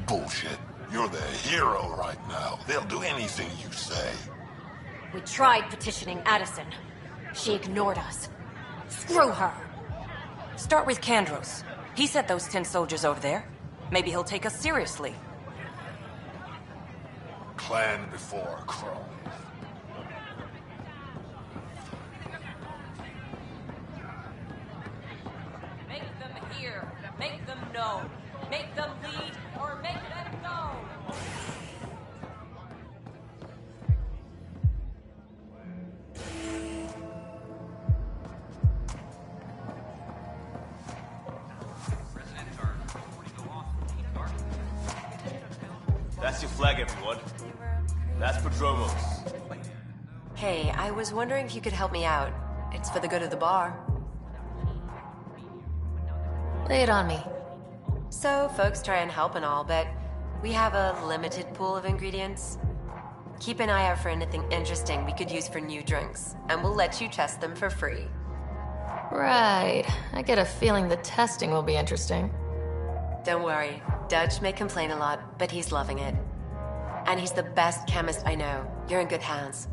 S9: Bullshit. You're the hero right now. They'll do anything you say.
S15: We tried petitioning Addison. She ignored us. Screw her! Start with Kandros. He sent those 10 soldiers over there. Maybe he'll take us seriously.
S9: Clan before cronies.
S15: Make them hear. Make them know. Make them lead or make them go!
S2: That's your flag, everyone. That's Prodromos.
S17: Hey, I was wondering if you could help me out. It's for the good of the bar.
S3: Lay it on me.
S17: So, folks try and help and all, but we have a limited pool of ingredients. Keep an eye out for anything interesting we could use for new drinks, and we'll let you test them for free.
S3: Right. I get a feeling the testing will be interesting.
S17: Don't worry. Dutch may complain a lot, but he's loving it. And he's the best chemist I know. You're in good hands.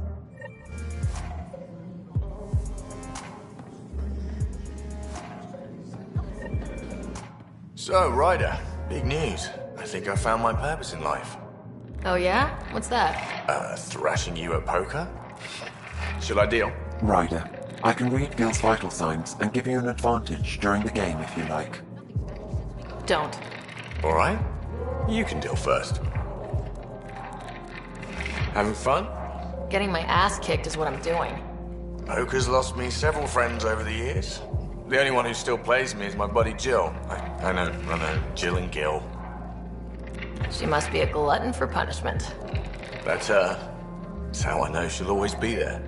S6: So, Ryder, big news. I think I found my purpose in life.
S3: Oh yeah? What's that?
S6: Thrashing you at poker? Shall I deal?
S10: Ryder, I can read Gil's vital signs and give you an advantage during the game if you like.
S3: Don't.
S6: Alright. You can deal first. Having fun?
S3: Getting my ass kicked is what I'm doing.
S6: Poker's lost me several friends over the years. The only one who still plays me is my buddy Jill. I know, Jill and Gil.
S3: She must be a glutton for punishment.
S6: That's her. That's how I know she'll always be there.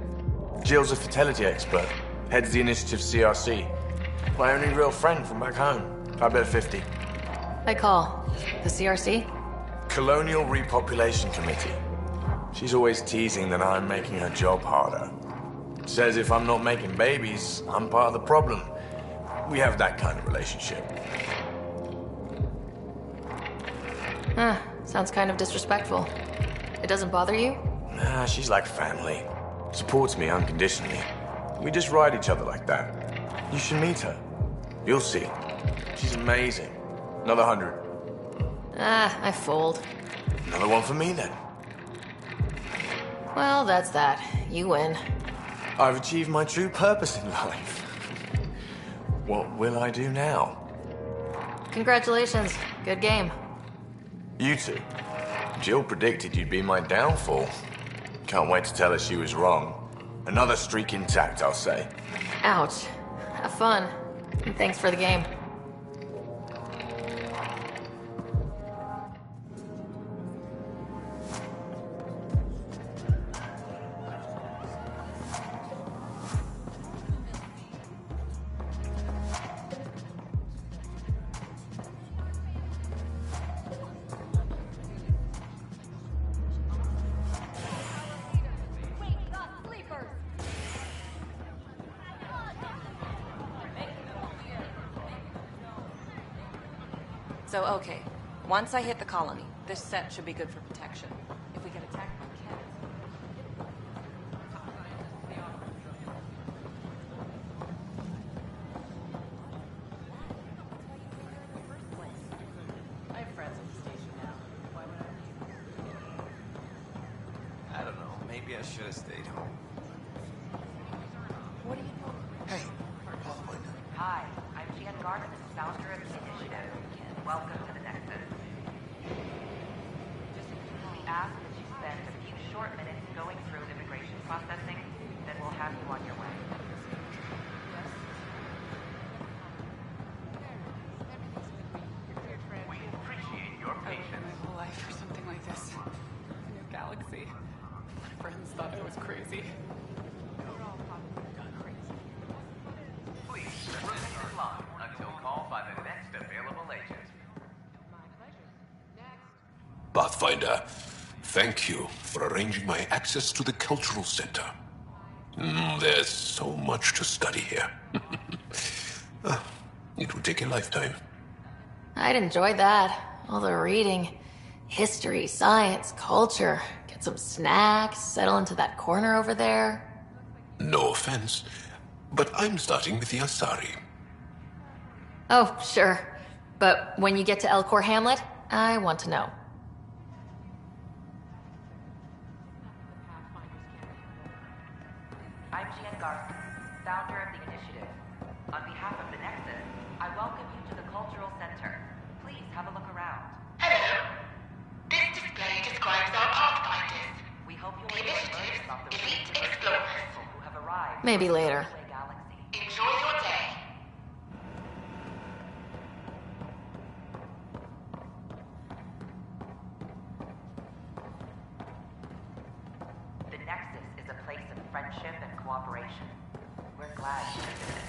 S6: Jill's a fertility expert, heads the initiative CRC. My only real friend from back home. I bet 50.
S3: I call. The CRC?
S6: Colonial Repopulation Committee. She's always teasing that I'm making her job harder. Says if I'm not making babies, I'm part of the problem. We have that kind of relationship.
S3: Sounds kind of disrespectful. It doesn't bother you?
S6: Nah, she's like family. Supports me unconditionally. We just ride each other like that. You should meet her. You'll see. She's amazing. Another 100.
S3: I fold.
S6: Another one for me then.
S3: Well, that's that. You win.
S6: I've achieved my true purpose in life. What will I do now?
S3: Congratulations. Good game.
S6: You two. Jill predicted you'd be my downfall. Can't wait to tell her she was wrong. Another streak intact, I'll say.
S3: Ouch. Have fun. And thanks for the game.
S15: So, okay. Once I hit the colony, this set should be good for protection. If we get attacked by cats... I have friends at the station now. Why would I?
S14: I don't know. Maybe I should have stayed home.
S15: What are you doing?
S14: Hey, Pathfinder.
S18: Hi, I'm Jan Garden, founder of the initiative. Welcome to the Nexus. We ask that you spend a few short minutes going through immigration processing, then we'll have you on your way. We appreciate your patience.
S15: My whole life for something like this. A new galaxy. My friends thought I was crazy.
S18: Please remain in line until called by the next available agent.
S4: Pathfinder, thank you for arranging my access to the cultural center. There's so much to study here. It would take a lifetime.
S3: I'd enjoy that. All the reading. History, science, culture. Get some snacks, settle into that corner over there.
S4: No offense, but I'm starting with the Asari.
S3: Oh, sure. But when you get to Elcor Hamlet, I want to know.
S18: I'm Jan Garden, founder of the initiative. On behalf of the Nexus, I welcome you to the Cultural Center. Please have a look around.
S19: Hello. This display describes our pathfinders.
S18: We hope you'll
S19: The
S18: enjoy
S19: initiative,
S18: learning about the
S19: Elite
S18: recent
S19: Explorers.
S18: people who have arrived
S3: Maybe
S18: from the
S3: later.
S18: Milky Way galaxy.
S19: Enjoy your day.
S18: The Nexus is a place of friendship and cooperation. We're glad you visited it.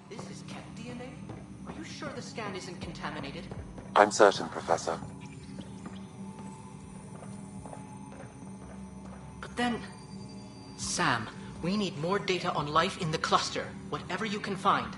S16: This is cat DNA? Are you sure the scan isn't contaminated?
S10: I'm certain, Professor.
S16: But then... Sam, we need more data on life in the cluster. Whatever you can find.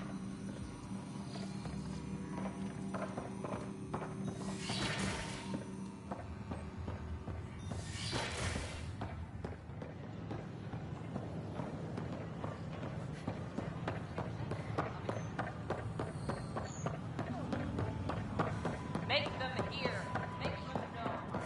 S18: Make them hear. Make them know.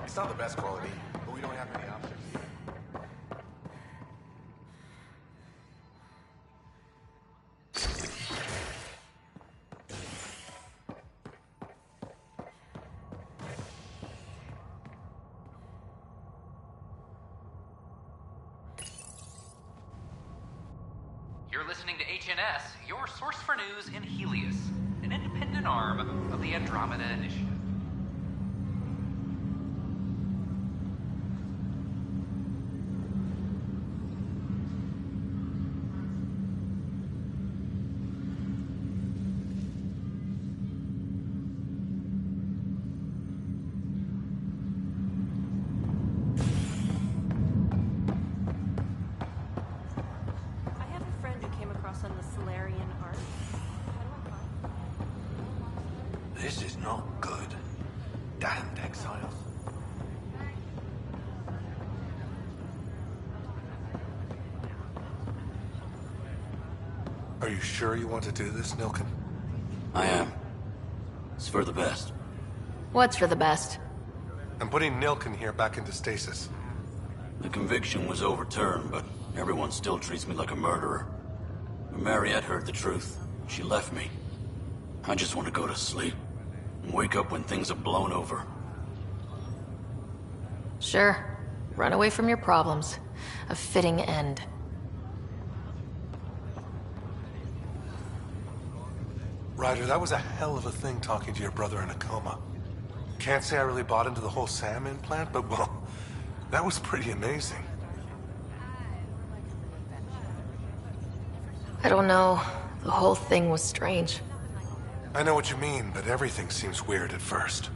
S14: It's not the best quality, but we don't have many options.
S20: You're listening to HNS, your source for news in Helios, an independent arm of the Andromeda Initiative.
S21: I have a friend who came across on the Solarian art.
S14: This is not good. Damned exiles. Are you sure you want to do this, Nilken?
S12: I am. It's for the best.
S3: What's for the best?
S14: I'm putting Nilken here back into stasis.
S12: The conviction was overturned, but everyone still treats me like a murderer. When Mariette heard the truth, she left me. I just want to go to sleep and wake up when things have blown over.
S3: Sure. Run away from your problems. A fitting end.
S14: Ryder, that was a hell of a thing talking to your brother in a coma. Can't say I really bought into the whole Sam implant, but well, that was pretty amazing.
S3: I don't know. The whole thing was strange.
S14: I know what you mean, but everything seems weird at first.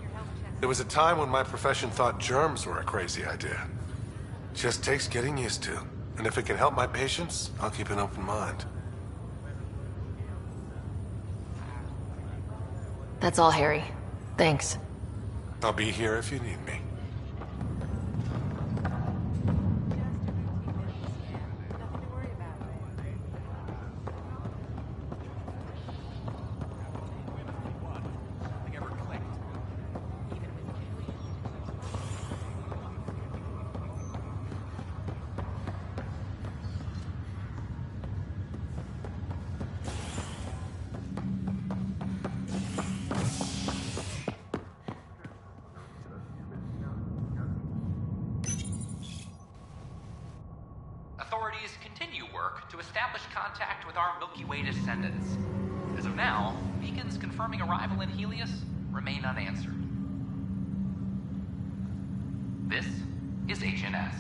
S14: There was a time when my profession thought germs were a crazy idea. Just takes getting used to. And if it can help my patients, I'll keep an open mind.
S3: That's all, Harry. Thanks.
S14: I'll be here if you need me.
S20: Authorities continue work to establish contact with our Milky Way descendants. As of now, beacons confirming arrival in Helios remain unanswered. This is HNS.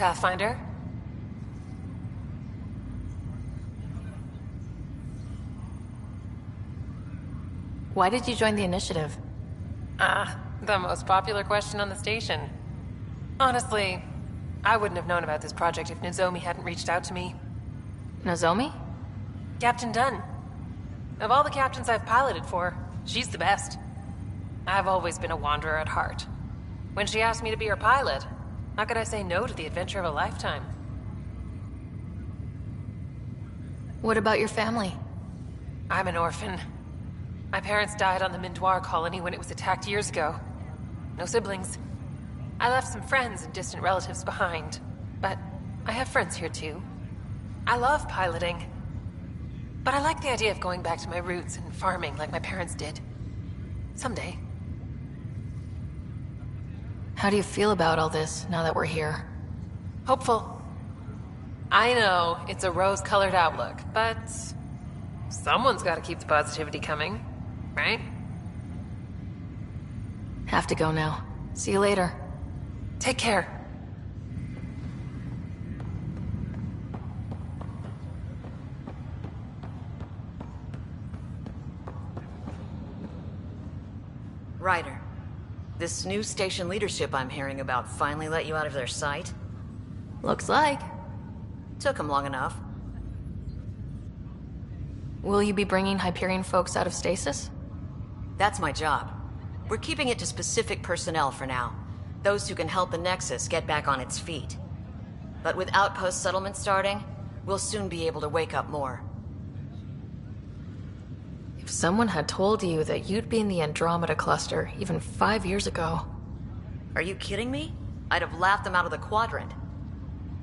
S15: Pathfinder?
S3: Why did you join the initiative?
S15: The most popular question on the station. Honestly, I wouldn't have known about this project if Nozomi hadn't reached out to me.
S3: Nozomi?
S15: Captain Dunn. Of all the captains I've piloted for, she's the best. I've always been a wanderer at heart. When she asked me to be her pilot, how could I say no to the adventure of a lifetime?
S3: What about your family?
S15: I'm an orphan. My parents died on the Mindoir colony when it was attacked years ago. No siblings. I left some friends and distant relatives behind, but I have friends here too. I love piloting, but I like the idea of going back to my roots and farming like my parents did. Someday.
S3: How do you feel about all this now that we're here?
S15: Hopeful. I know it's a rose-colored outlook, but someone's got to keep the positivity coming, right?
S3: Have to go now. See you later.
S15: Take care.
S1: Ryder, this new station leadership I'm hearing about finally let you out of their sight?
S3: Looks like.
S1: Took them long enough.
S3: Will you be bringing Hyperion folks out of stasis?
S1: That's my job. We're keeping it to specific personnel for now. Those who can help the Nexus get back on its feet. But with outpost settlement starting, we'll soon be able to wake up more.
S3: If someone had told you that you'd be in the Andromeda cluster even 5 years ago...
S1: Are you kidding me? I'd have laughed them out of the quadrant.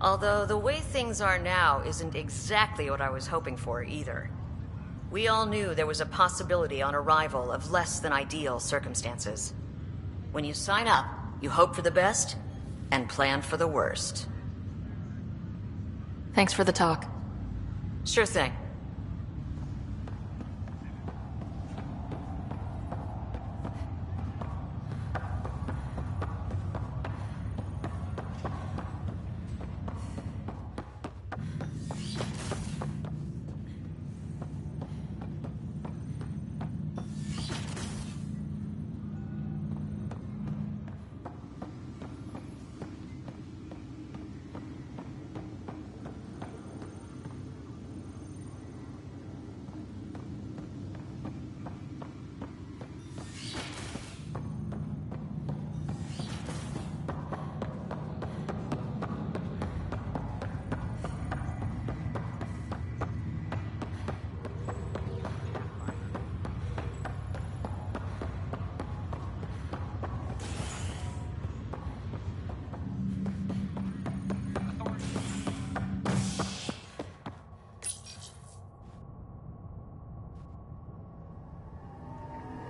S1: Although the way things are now isn't exactly what I was hoping for either. We all knew there was a possibility on arrival of less than ideal circumstances. When you sign up, you hope for the best and plan for the worst.
S3: Thanks for the talk.
S1: Sure thing.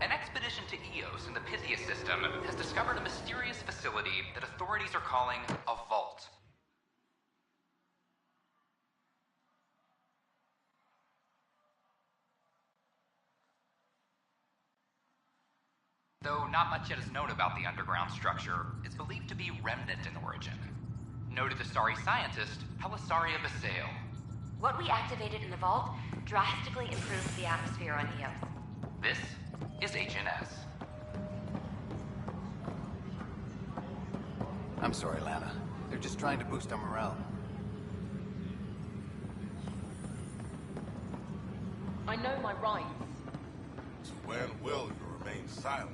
S20: An expedition to Eos in the Pythia system has discovered a mysterious facility that authorities are calling a vault. Though not much yet is known about the underground structure, it's believed to be remnant in origin. Noted Asari scientist Pelisaria Basale.
S22: What we activated in the vault drastically improved the atmosphere on Eos.
S20: This is HNS.
S12: I'm sorry, Lana. They're just trying to boost our morale.
S16: I know my rights.
S9: So when will you remain silent?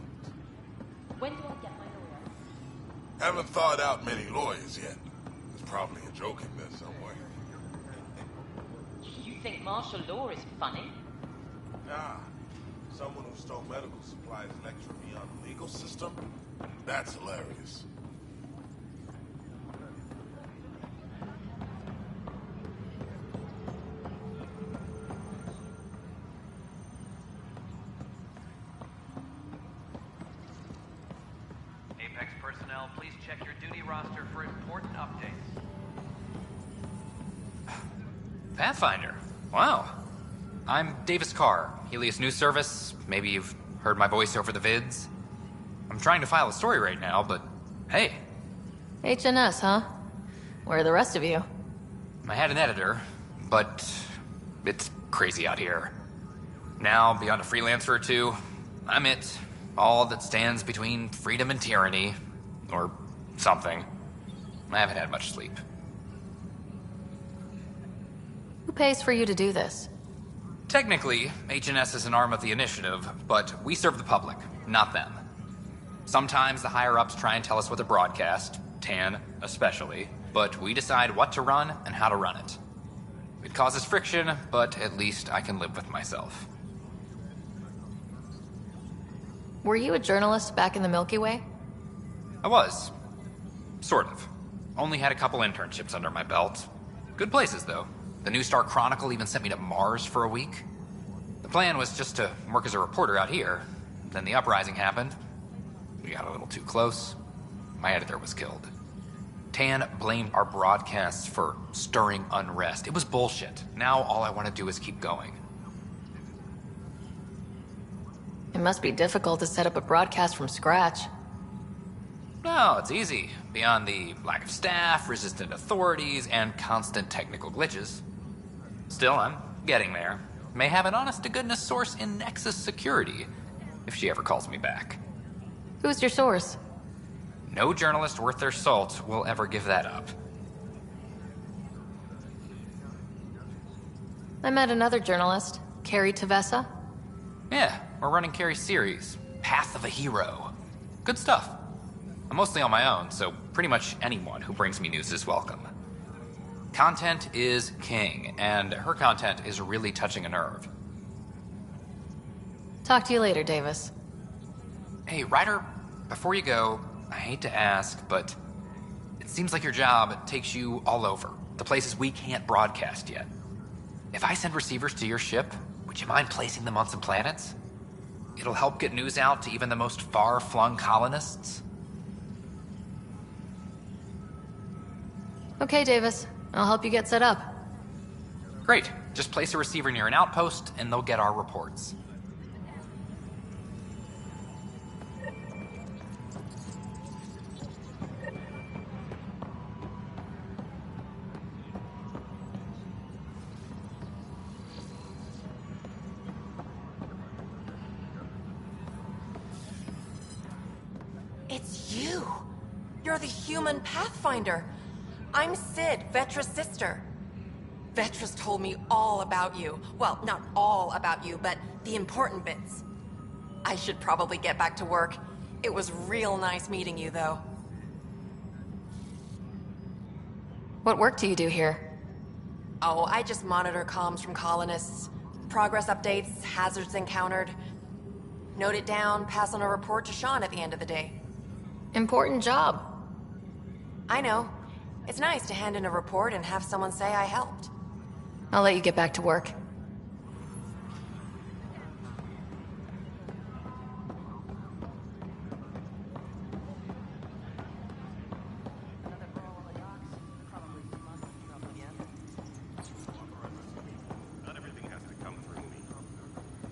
S22: When do I get my lawyer?
S9: Haven't thought out many lawyers yet. There's probably a joke in there somewhere.
S22: You think martial law is funny?
S9: Nah. Someone who stole medical supplies lecturing me on the legal system? That's hilarious.
S20: Apex personnel, please check your duty roster for important updates.
S23: Pathfinder. Wow. I'm Davis Carr, Helios News Service. Maybe you've heard my voice over the vids. I'm trying to file a story right now, but hey.
S3: HNS, huh? Where are the rest of you?
S23: I had an editor, but it's crazy out here. Now, beyond a freelancer or two, I'm it. All that stands between freedom and tyranny. Or something. I haven't had much sleep.
S3: Who pays for you to do this?
S23: Technically, HNS is an arm of the initiative, but we serve the public, not them. Sometimes the higher-ups try and tell us what to broadcast, TAN especially, but we decide what to run and how to run it. It causes friction, but at least I can live with myself.
S3: Were you a journalist back in the Milky Way?
S23: I was. Sort of. Only had a couple internships under my belt. Good places, though. The New Star Chronicle even sent me to Mars for a week. The plan was just to work as a reporter out here. Then the uprising happened. We got a little too close. My editor was killed. TAN blamed our broadcasts for stirring unrest. It was bullshit. Now all I want to do is keep going.
S3: It must be difficult to set up a broadcast from scratch.
S23: No, it's easy. Beyond the lack of staff, resistant authorities, and constant technical glitches. Still, I'm getting there. May have an honest-to-goodness source in Nexus Security, if she ever calls me back.
S3: Who's your source?
S23: No journalist worth their salt will ever give that up.
S3: I met another journalist, Carrie Tavessa.
S23: Yeah, we're running Carrie's series, Path of a Hero. Good stuff. I'm mostly on my own, so pretty much anyone who brings me news is welcome. Content is king, and her content is really touching a nerve.
S3: Talk to you later, Davis.
S23: Hey, Ryder, before you go, I hate to ask, but it seems like your job takes you all over, the places we can't broadcast yet. If I send receivers to your ship, would you mind placing them on some planets? It'll help get news out to even the most far-flung colonists.
S3: Okay, Davis. I'll help you get set up.
S23: Great. Just place a receiver near an outpost, and they'll get our reports.
S15: It's you! You're the human Pathfinder! I'm Sid, Vetra's sister. Vetra's told me all about you. Well, not all about you, but the important bits. I should probably get back to work. It was real nice meeting you, though.
S3: What work do you do here?
S15: Oh, I just monitor comms from colonists. Progress updates, hazards encountered. Note it down, pass on a report to Sean at the end of the day.
S3: Important job.
S15: I know. It's nice to hand in a report and have someone say I helped.
S3: I'll let you get back to work.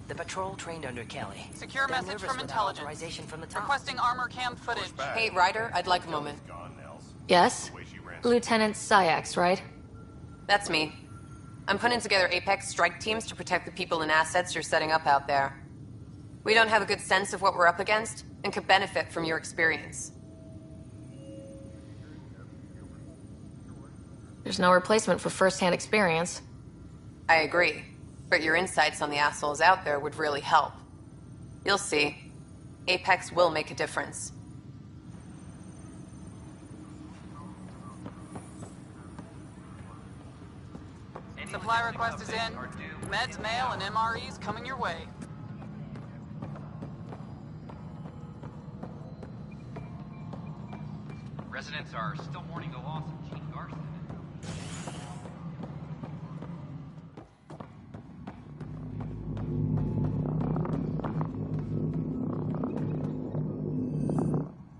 S5: The patrol trained under Kelly.
S8: Secure
S5: They're
S8: message
S5: nervous
S8: from
S5: without
S8: intelligence.
S5: authorization from the top.
S8: Requesting armor cam footage.
S15: Hey, Ryder, I'd like a moment.
S3: Yes? Lieutenant Syax, right?
S15: That's me. I'm putting together Apex strike teams to protect the people and assets you're setting up out there. We don't have a good sense of what we're up against, and could benefit from your experience.
S3: There's no replacement for first-hand experience.
S15: I agree, but your insights on the assholes out there would really help. You'll see. Apex will make a difference.
S8: Supply request is in. Meds, mail, and MREs coming your way.
S23: Residents are still mourning the loss of Chief Garson.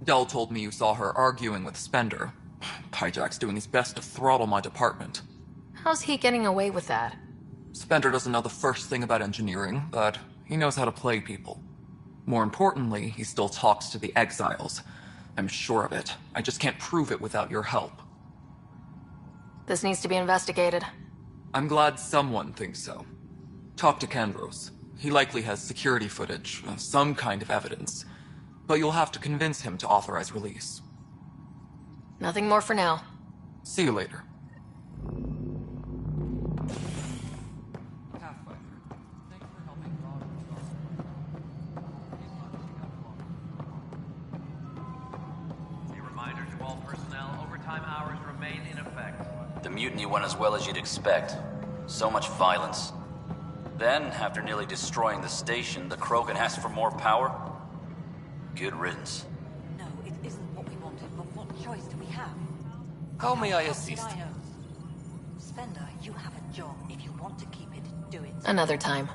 S11: Dell told me you saw her arguing with Spender. Pyjack's doing his best to throttle my department.
S3: How's he getting away with that?
S11: Spender doesn't know the first thing about engineering, but he knows how to play people. More importantly, he still talks to the exiles. I'm sure of it. I just can't prove it without your help.
S3: This needs to be investigated.
S11: I'm glad someone thinks so. Talk to Kandros. He likely has security footage, some kind of evidence. But you'll have to convince him to authorize release.
S3: Nothing more for now.
S11: See you later.
S2: A reminder to all personnel, overtime hours remain in effect.
S12: The mutiny went as well as you'd expect. So much violence. Then, after nearly destroying the station, the Krogan asked for more power? Good riddance.
S15: No, it isn't what we wanted, but what choice do we have?
S12: How may I assist?
S15: Spender, you have a job. If you want to keep it, do it.
S3: Another time.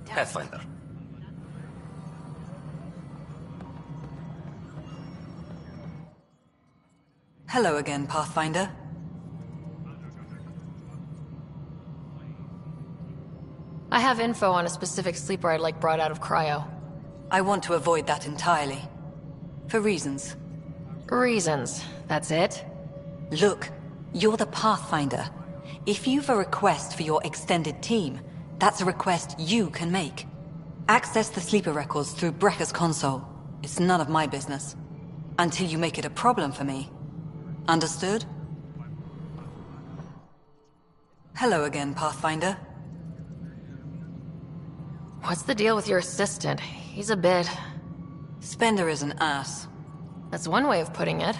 S12: Pathfinder.
S7: Hello again, Pathfinder.
S3: I have info on a specific sleeper I'd like brought out of cryo.
S7: I want to avoid that entirely. For reasons.
S3: Reasons, that's it?
S7: Look, you're the Pathfinder. If you've a request for your extended team, that's a request you can make. Access the sleeper records through Brekker's console. It's none of my business. Until you make it a problem for me. Understood? Hello again, Pathfinder.
S3: What's the deal with your assistant? He's a bit...
S7: Spender is an ass.
S3: That's one way of putting it.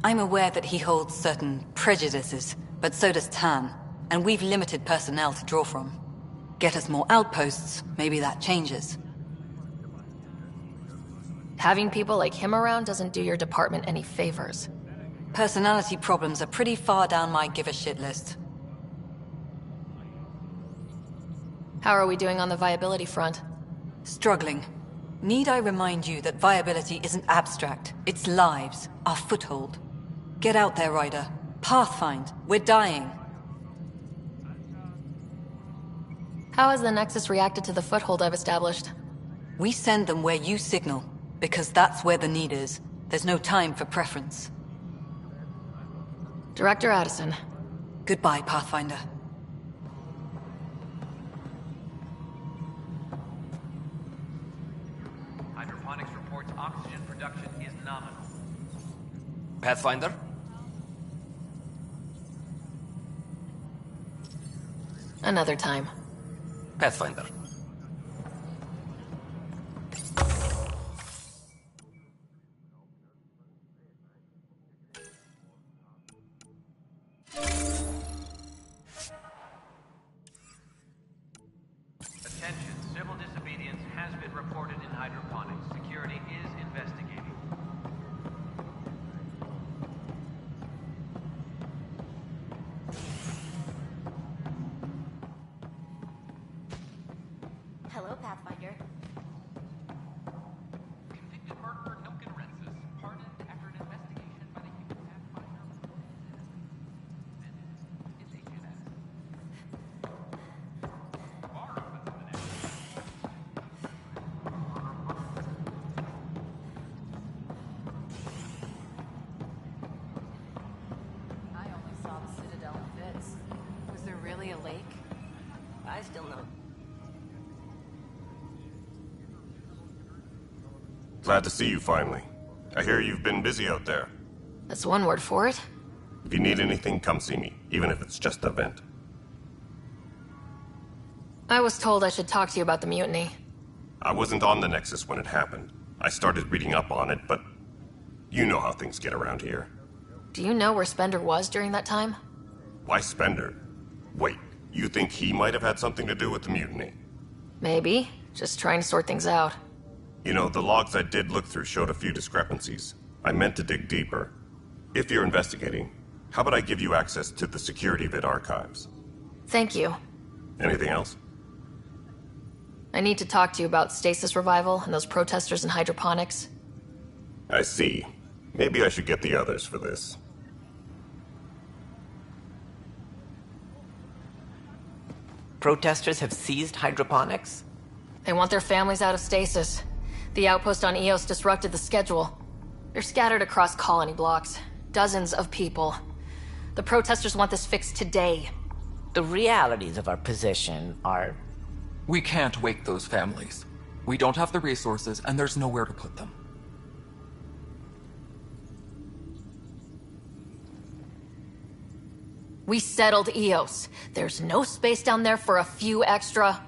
S7: I'm aware that he holds certain prejudices, but so does Tan, and we've limited personnel to draw from. Get us more outposts, maybe that changes.
S3: Having people like him around doesn't do your department any favors.
S7: Personality problems are pretty far down my give-a-shit list.
S3: How are we doing on the viability front?
S7: Struggling. Need I remind you that viability isn't abstract, it's lives, our foothold. Get out there, Ryder. Pathfind, we're dying.
S3: How has the Nexus reacted to the foothold I've established?
S7: We send them where you signal, because that's where the need is. There's no time for preference.
S3: Director Addison.
S7: Goodbye, Pathfinder.
S2: Hydroponics reports oxygen production is nominal.
S12: Pathfinder?
S3: Another time.
S12: Pathfinder.
S2: Attention, civil disobedience has been reported in hydroponics. Security is investigating.
S22: Hello, Pathfinder.
S20: Convicted murderer Milken Rensis, pardoned after an investigation by the human Pathfinder. Is HMS. Bar opens in the next.
S17: I only saw the Citadel in bits. Was there really a lake?
S5: I still know.
S13: Glad to see you finally. I hear you've been busy out there.
S3: That's one word for it.
S13: If you need anything, come see me, even if it's just a vent.
S3: I was told I should talk to you about the mutiny.
S13: I wasn't on the Nexus when it happened. I started reading up on it, but you know how things get around here.
S3: Do you know where Spender was during that time?
S13: Why Spender? Wait, you think he might have had something to do with the mutiny?
S3: Maybe. Just trying to sort things out.
S13: You know, the logs I did look through showed a few discrepancies. I meant to dig deeper. If you're investigating, how about I give you access to the security vid archives?
S3: Thank you.
S13: Anything else?
S3: I need to talk to you about stasis revival and those protesters in hydroponics.
S13: I see. Maybe I should get the others for this.
S5: Protesters have seized hydroponics?
S3: They want their families out of stasis. The outpost on Eos disrupted the schedule. They're scattered across colony blocks. Dozens of people. The protesters want this fixed today.
S5: The realities of our position are...
S11: We can't wake those families. We don't have the resources, and there's nowhere to put them.
S3: We settled Eos. There's no space down there for a few extra...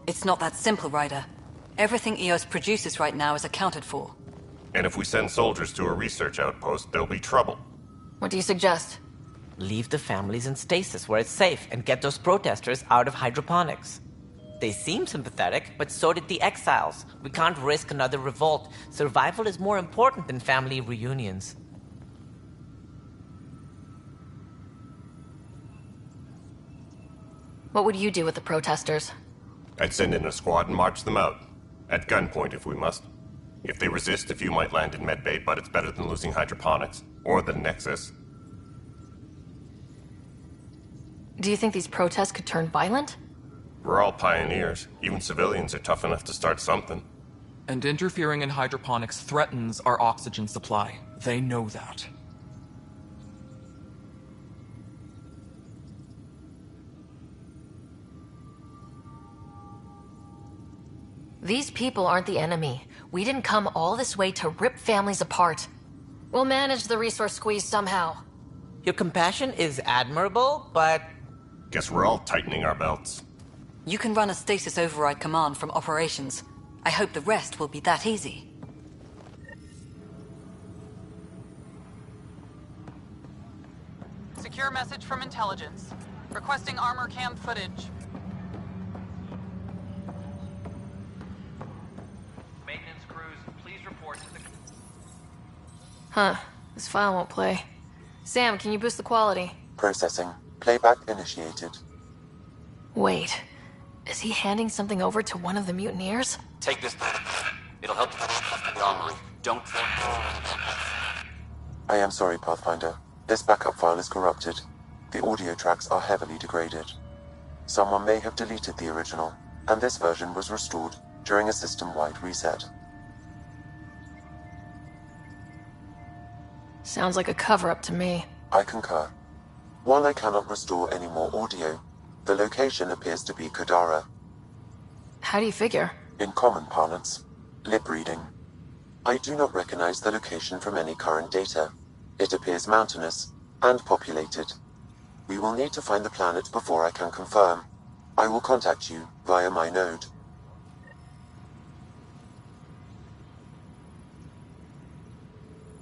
S7: It's not that simple, Ryder. Everything Eos produces right now is accounted for.
S13: And if we send soldiers to a research outpost, there'll be trouble.
S3: What do you suggest?
S5: Leave the families in stasis where it's safe and get those protesters out of hydroponics. They seem sympathetic, but so did the exiles. We can't risk another revolt. Survival is more important than family reunions.
S3: What would you do with the protesters?
S13: I'd send in a squad and march them out. At gunpoint if we must. If they resist, a few might land in medbay, but it's better than losing hydroponics. Or the Nexus.
S3: Do you think these protests could turn violent?
S13: We're all pioneers. Even civilians are tough enough to start something.
S11: And interfering in hydroponics threatens our oxygen supply. They know that.
S3: These people aren't the enemy. We didn't come all this way to rip families apart. We'll manage the resource squeeze somehow.
S5: Your compassion is admirable, but...
S13: Guess we're all tightening our belts.
S7: You can run a stasis override command from operations. I hope the rest will be that easy.
S8: Secure message from intelligence. Requesting armor cam footage.
S2: Maintenance crews, please report to the...
S3: Huh. This file won't play. Sam, can you boost the quality?
S10: Processing. Playback initiated.
S3: Wait. Is he handing something over to one of the mutineers?
S4: Take this. It'll help the armory. Don't...
S10: I am sorry, Pathfinder. This backup file is corrupted. The audio tracks are heavily degraded. Someone may have deleted the original, and this version was restored during a system-wide reset.
S3: Sounds like a cover-up to me.
S10: I concur. While I cannot restore any more audio, the location appears to be Kadara.
S3: How do you figure?
S10: In common parlance, lip reading. I do not recognize the location from any current data. It appears mountainous and populated. We will need to find the planet before I can confirm. I will contact you via my node.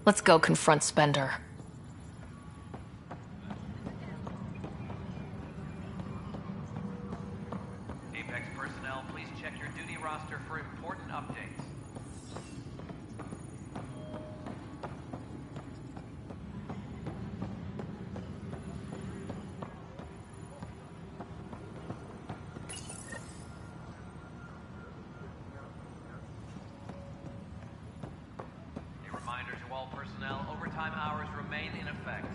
S3: Let's go confront Spender.
S2: Apex personnel, please check your duty roster for important updates. A reminder to all personnel, overtime hours remain in effect.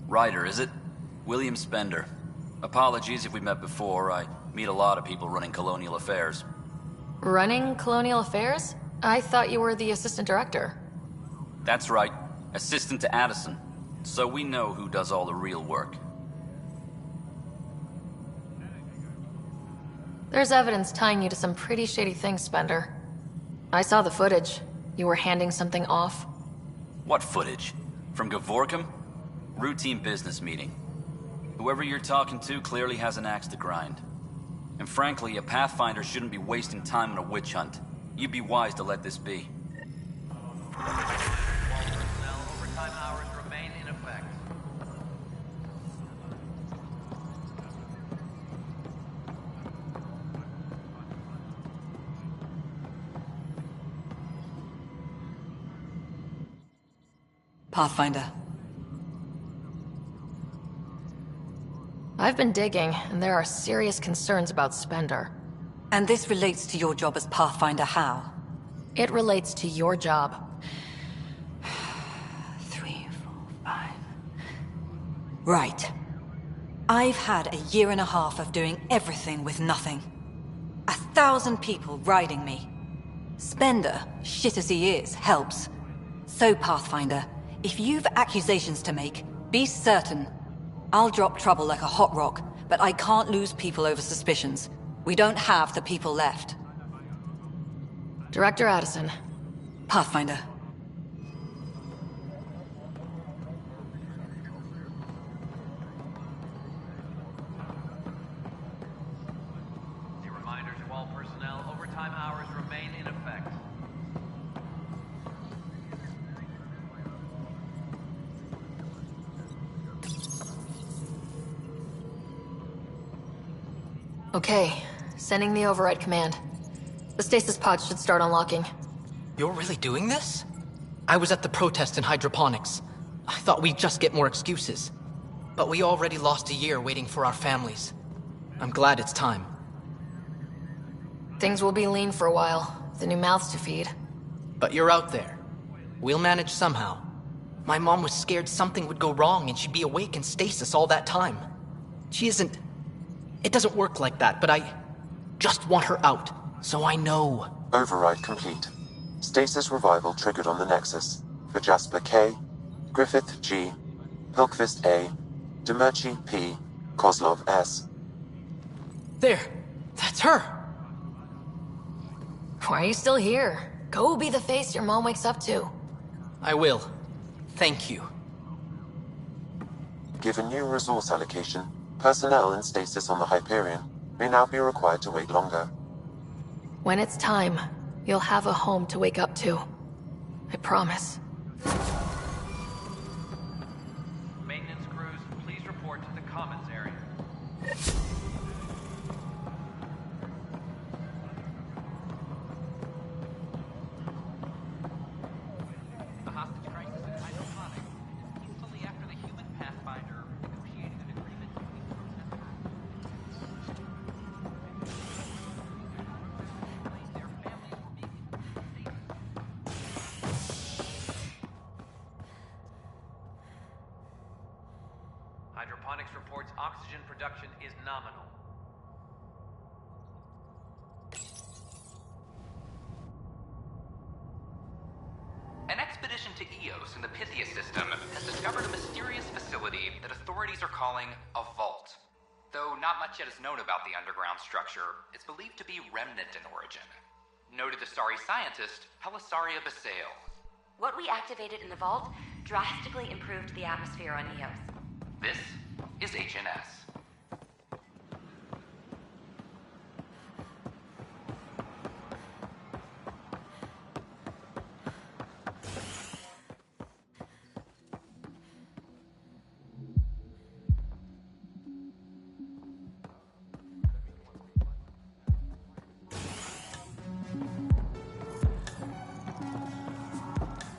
S4: Ryder, is it? William Spender. Apologies if we met before. I meet a lot of people running colonial affairs.
S3: Running Colonial Affairs? I thought you were the assistant director.
S4: That's right. Assistant to Addison. So we know who does all the real work.
S3: There's evidence tying you to some pretty shady things, Spender. I saw the footage. You were handing something off.
S4: What footage? From Gavorkum? Routine business meeting. Whoever you're talking to clearly has an axe to grind. And frankly, a Pathfinder shouldn't be wasting time on a witch hunt. You'd be wise to let this be.
S2: All personnel, overtime hours remain in effect.
S7: Pathfinder.
S3: I've been digging, and there are serious concerns about Spender.
S7: And this relates to your job as Pathfinder how?
S3: It relates to your job.
S7: 3, 4, 5... Right. I've had a year and a half of doing everything with nothing. 1,000 people riding me. Spender, shit as he is, helps. So, Pathfinder, if you've accusations to make, be certain. I'll drop trouble like a hot rock, but I can't lose people over suspicions. We don't have the people left.
S3: Director Addison.
S7: Pathfinder.
S2: The reminders to all personnel, overtime hours remain in effect.
S3: Okay, sending the override command. The stasis pod should start unlocking.
S16: You're really doing this? I was at the protest in hydroponics. I thought we'd just get more excuses. But we already lost a year waiting for our families. I'm glad it's time.
S3: Things will be lean for a while. The new mouths to feed.
S16: But you're out there. We'll manage somehow. My mom was scared something would go wrong and she'd be awake in stasis all that time. She isn't... It doesn't work like that, but I just want her out, so I know.
S10: Override complete. Stasis revival triggered on the Nexus. For Jasper K, Griffith G, Pilkvist A, Demerchi P, Kozlov S.
S16: There! That's her!
S3: Why are you still here? Go be the face your mom wakes up to.
S16: I will. Thank you.
S10: Given new resource allocation, personnel in stasis on the Hyperion may now be required to wait longer.
S3: When it's time, you'll have a home to wake up to. I promise.
S2: Maintenance crews, please report to the commons area. The hostage crisis in hydroponics is peacefully after the human Pathfinder negotiated an agreement between their families were being Hydroponics reports oxygen production is nominal.
S20: An expedition to Eos in the Pythia system has discovered a mysterious facility that authorities are calling a vault. Though not much yet is known about the underground structure, it's believed to be remnant in origin. Noted Asari scientist Helisaria Basale.
S22: What we activated in the vault drastically improved the atmosphere on Eos.
S20: This is HNS.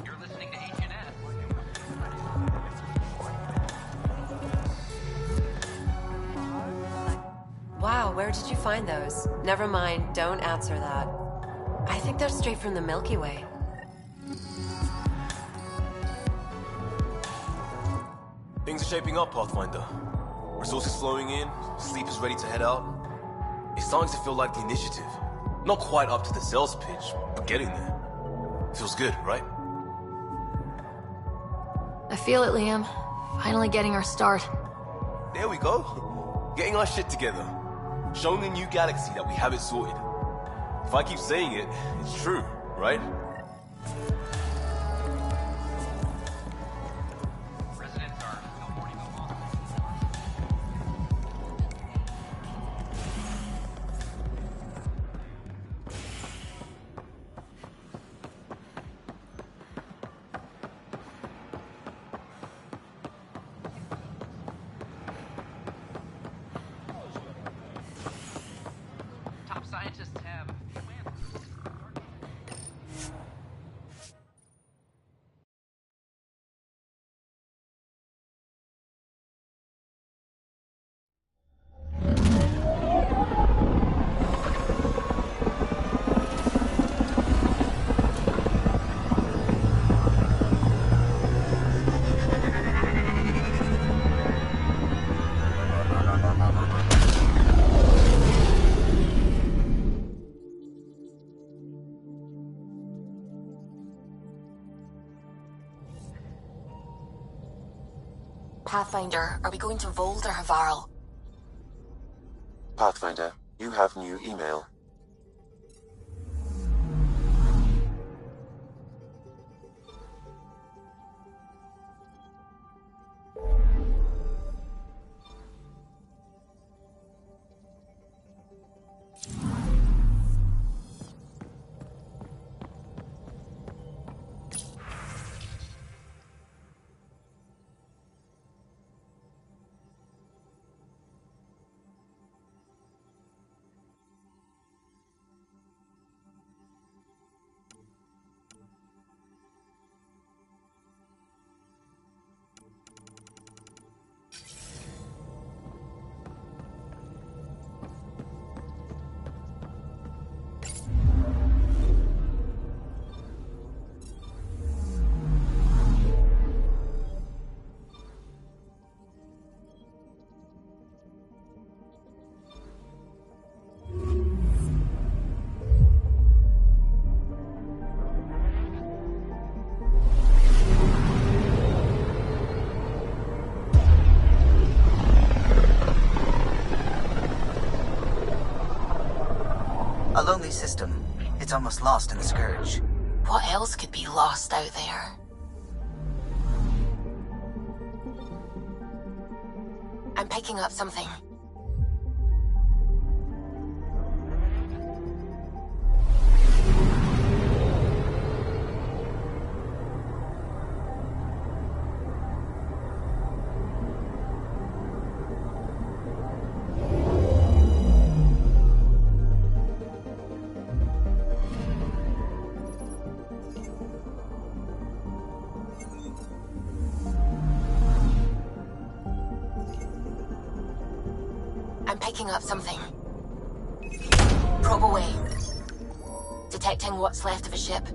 S20: You're listening to HNS.
S17: Wow, where did you find those? Never mind, don't answer that. I think they're straight from the Milky Way.
S6: Things are shaping up, Pathfinder. Resources flowing in, sleep is ready to head out. It's starting to feel like the initiative. Not quite up to the sales pitch, but getting there. Feels good, right?
S3: I feel it, Liam. Finally getting our start.
S6: There we go. Getting our shit together. Showing the new galaxy that we have it sorted. If I keep saying it, it's true, right?
S2: Residents are still mourning the loss. Top scientists have
S3: Pathfinder, are we going to Vold or Havarl?
S10: Pathfinder, you have new email.
S18: A lonely system. It's almost lost in the Scourge.
S3: What else could be lost out there? I'm picking up something. Picking up something. Probe away. Detecting what's left of a ship.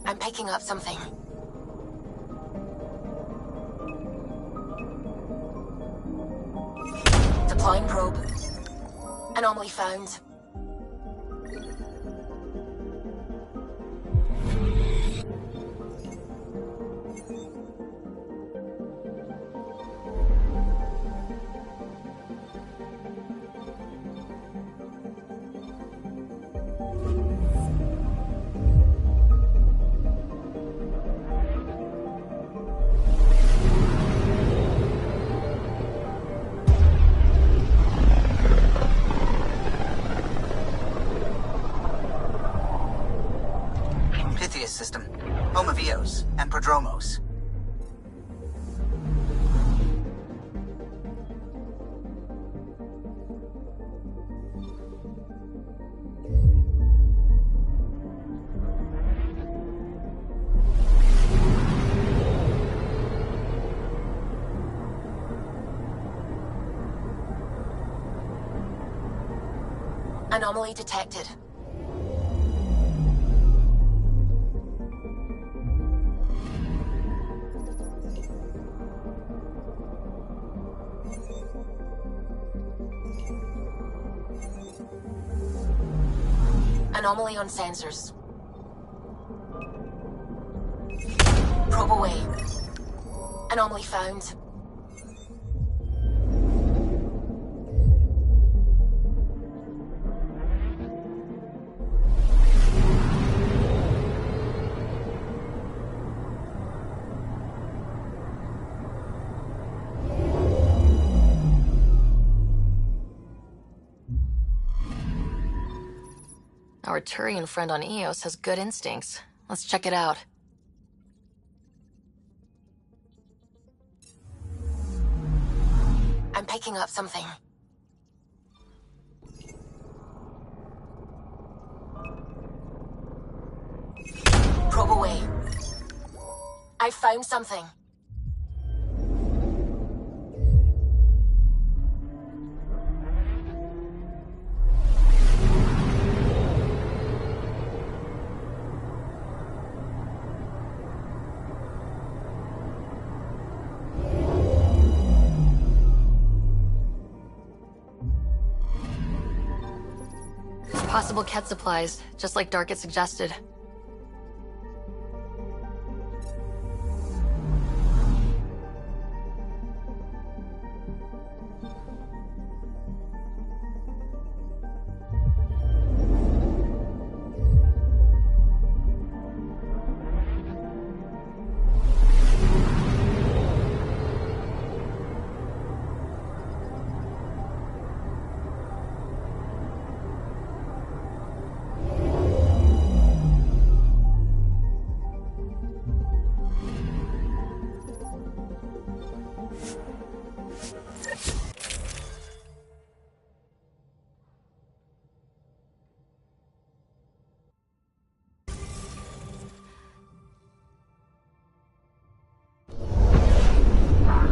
S3: I'm picking up something. Deploying probe. Anomaly found.
S14: Anomaly detected. Anomaly on sensors. Probe away. Anomaly found.
S3: Our Turian friend on Eos has good instincts. Let's check it out.
S14: I'm picking up something. Probe away. I found something.
S3: Possible Ket supplies, just like Dark had suggested.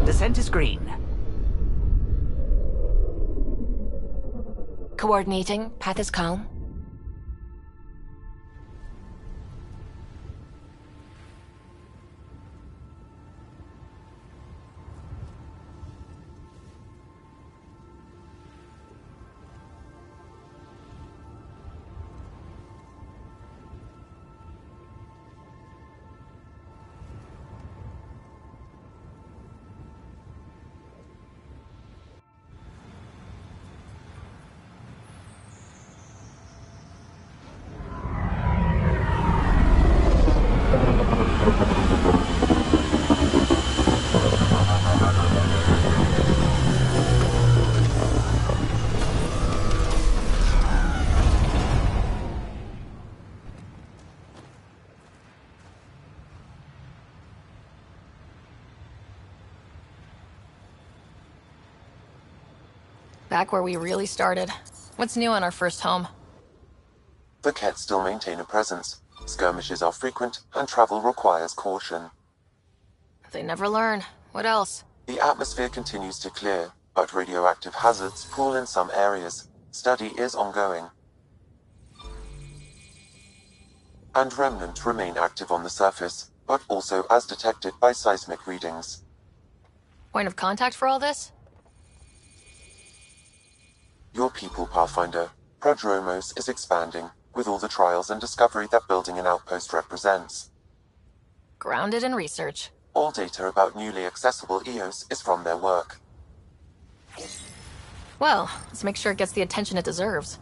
S19: Descent is green.
S14: Coordinating. Path is calm.
S3: Back where we really started. What's new on our first home?
S10: The Ket still maintain a presence. Skirmishes are frequent, and travel requires caution.
S3: They never learn. What else?
S10: The atmosphere continues to clear, but radioactive hazards pool in some areas. Study is ongoing. And remnants remain active on the surface, but also as detected by seismic readings.
S3: Point of contact for all this?
S10: Your people, Pathfinder. Prodromos is expanding, with all the trials and discovery that building an outpost represents.
S3: Grounded in research.
S10: All data about newly accessible EOS is from their work.
S3: Well, let's make sure it gets the attention it deserves.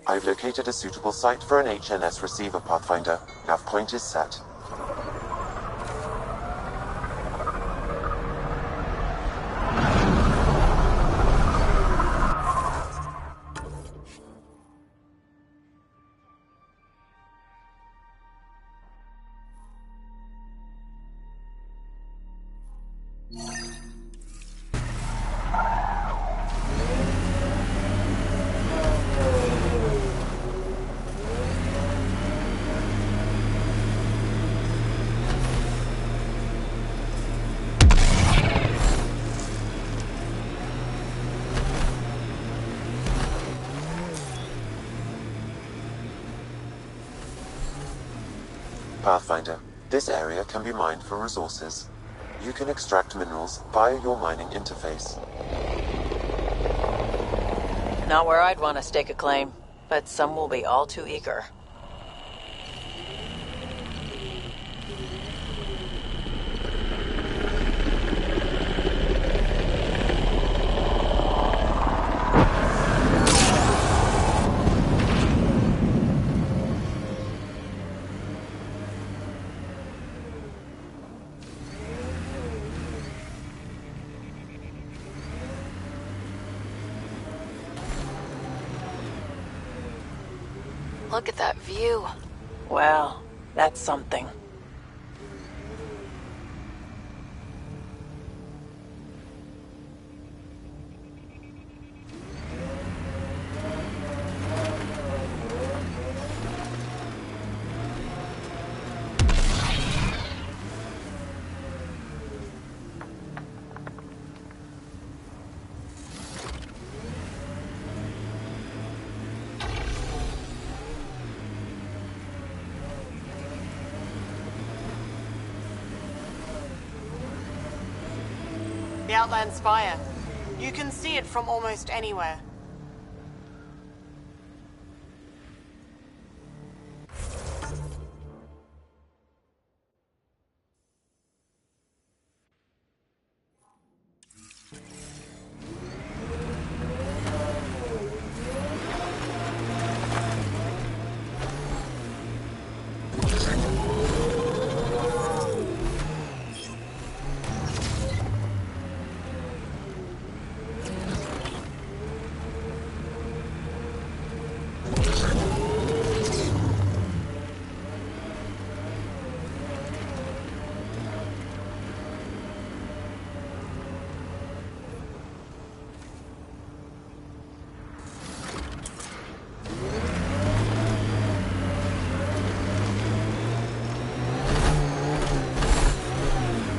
S10: I've located a suitable site for an HNS receiver, Pathfinder. Nav point is set. Pathfinder, this area can be mined for resources. You can extract minerals via your mining interface.
S1: Not where I'd want to stake a claim, but some will be all too eager.
S3: Look at that view.
S1: Well, that's something.
S9: The Outland Spire. You can see it from almost anywhere.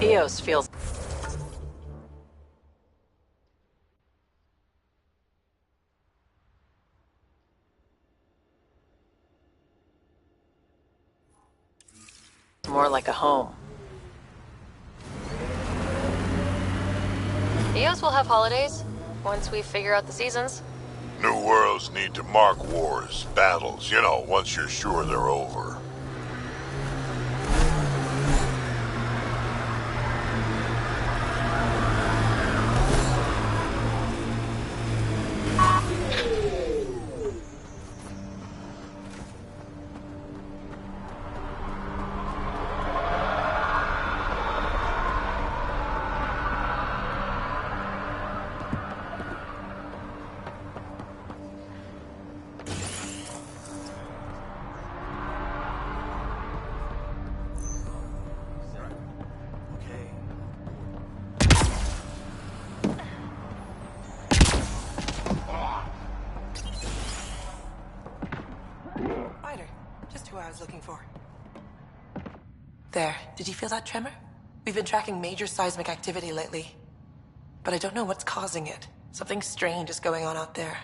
S1: Eos feels... more like a home.
S3: Eos will have holidays once we figure out the seasons.
S21: New worlds need to mark wars, battles, you know, once you're sure they're over.
S24: I was looking for. There, did you feel that tremor? We've been tracking major seismic activity lately, but I don't know what's causing it. Something strange is going on out there.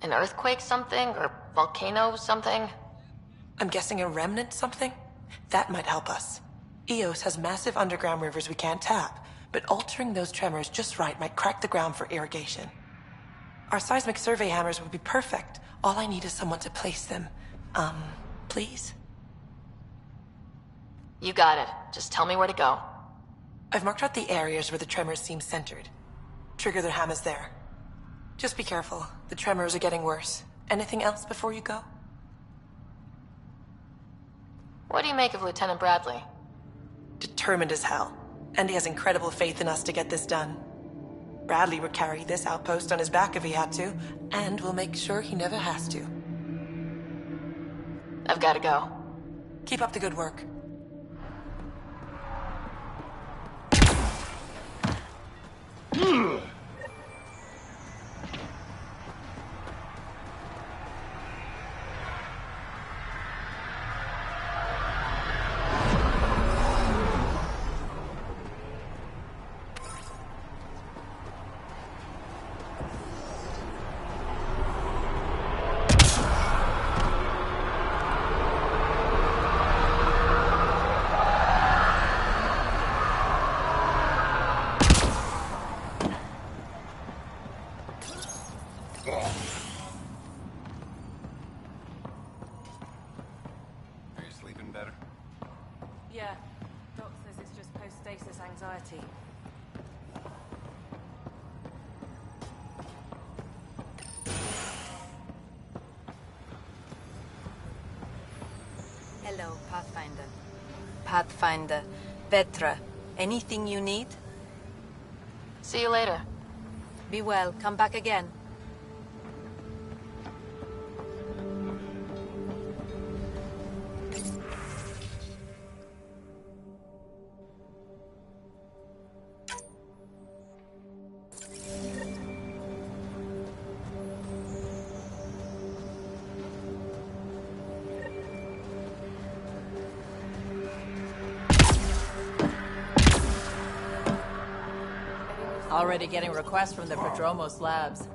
S3: An earthquake something? Or volcano something?
S24: I'm guessing a remnant something? That might help us. Eos has massive underground rivers we can't tap, but altering those tremors just right might crack the ground for irrigation. Our seismic survey hammers would be perfect. All I need is someone to place them. Please?
S3: You got it. Just tell me where to go.
S24: I've marked out the areas where the tremors seem centered. Trigger their hammers there. Just be careful. The tremors are getting worse. Anything else before you go?
S3: What do you make of Lieutenant Bradley?
S24: Determined as hell. And he has incredible faith in us to get this done. Bradley would carry this outpost on his back if he had to, and we'll make sure he never has to.
S3: I've got to go.
S24: Keep up the good work.
S17: anxiety. Hello, Pathfinder. Pathfinder. Petra. Anything you need?
S3: See you later.
S17: Be well. Come back again.
S1: Already getting requests from the Prodromos labs.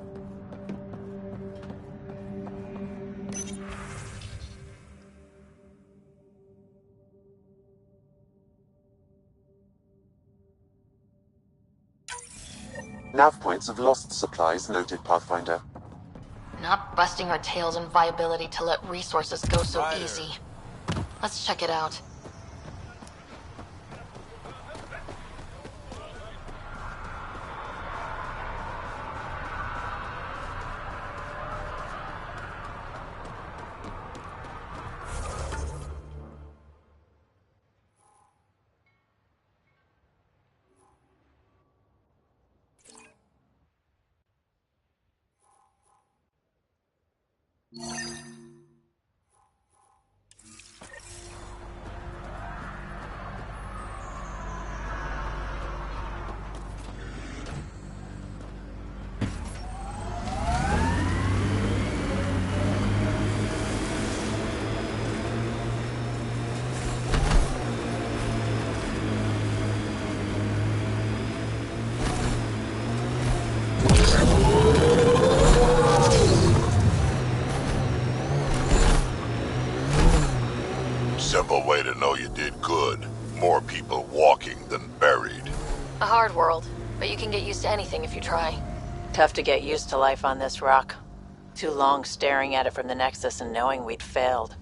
S10: Nav points of lost supplies noted, Pathfinder.
S3: Not busting our tails in viability to let resources go so easy. Let's check it out.
S21: Simple way to know you did good. More people walking than buried.
S3: A hard world, but you can get used to anything if you try.
S1: Tough to get used to life on this rock. Too long staring at it from the Nexus and knowing we'd failed.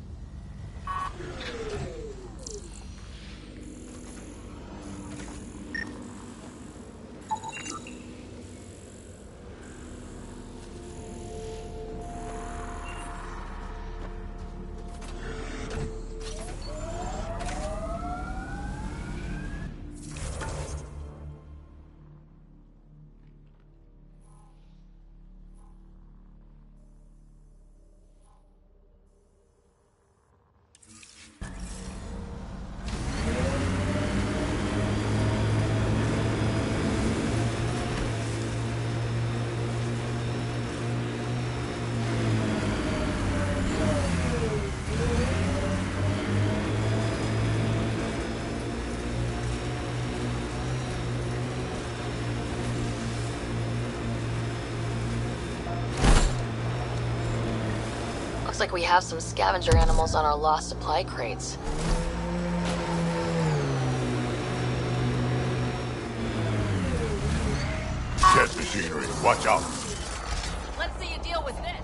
S3: Looks like we have some scavenger animals on our lost supply crates.
S21: Test machinery, watch out.
S1: Let's see you deal with this.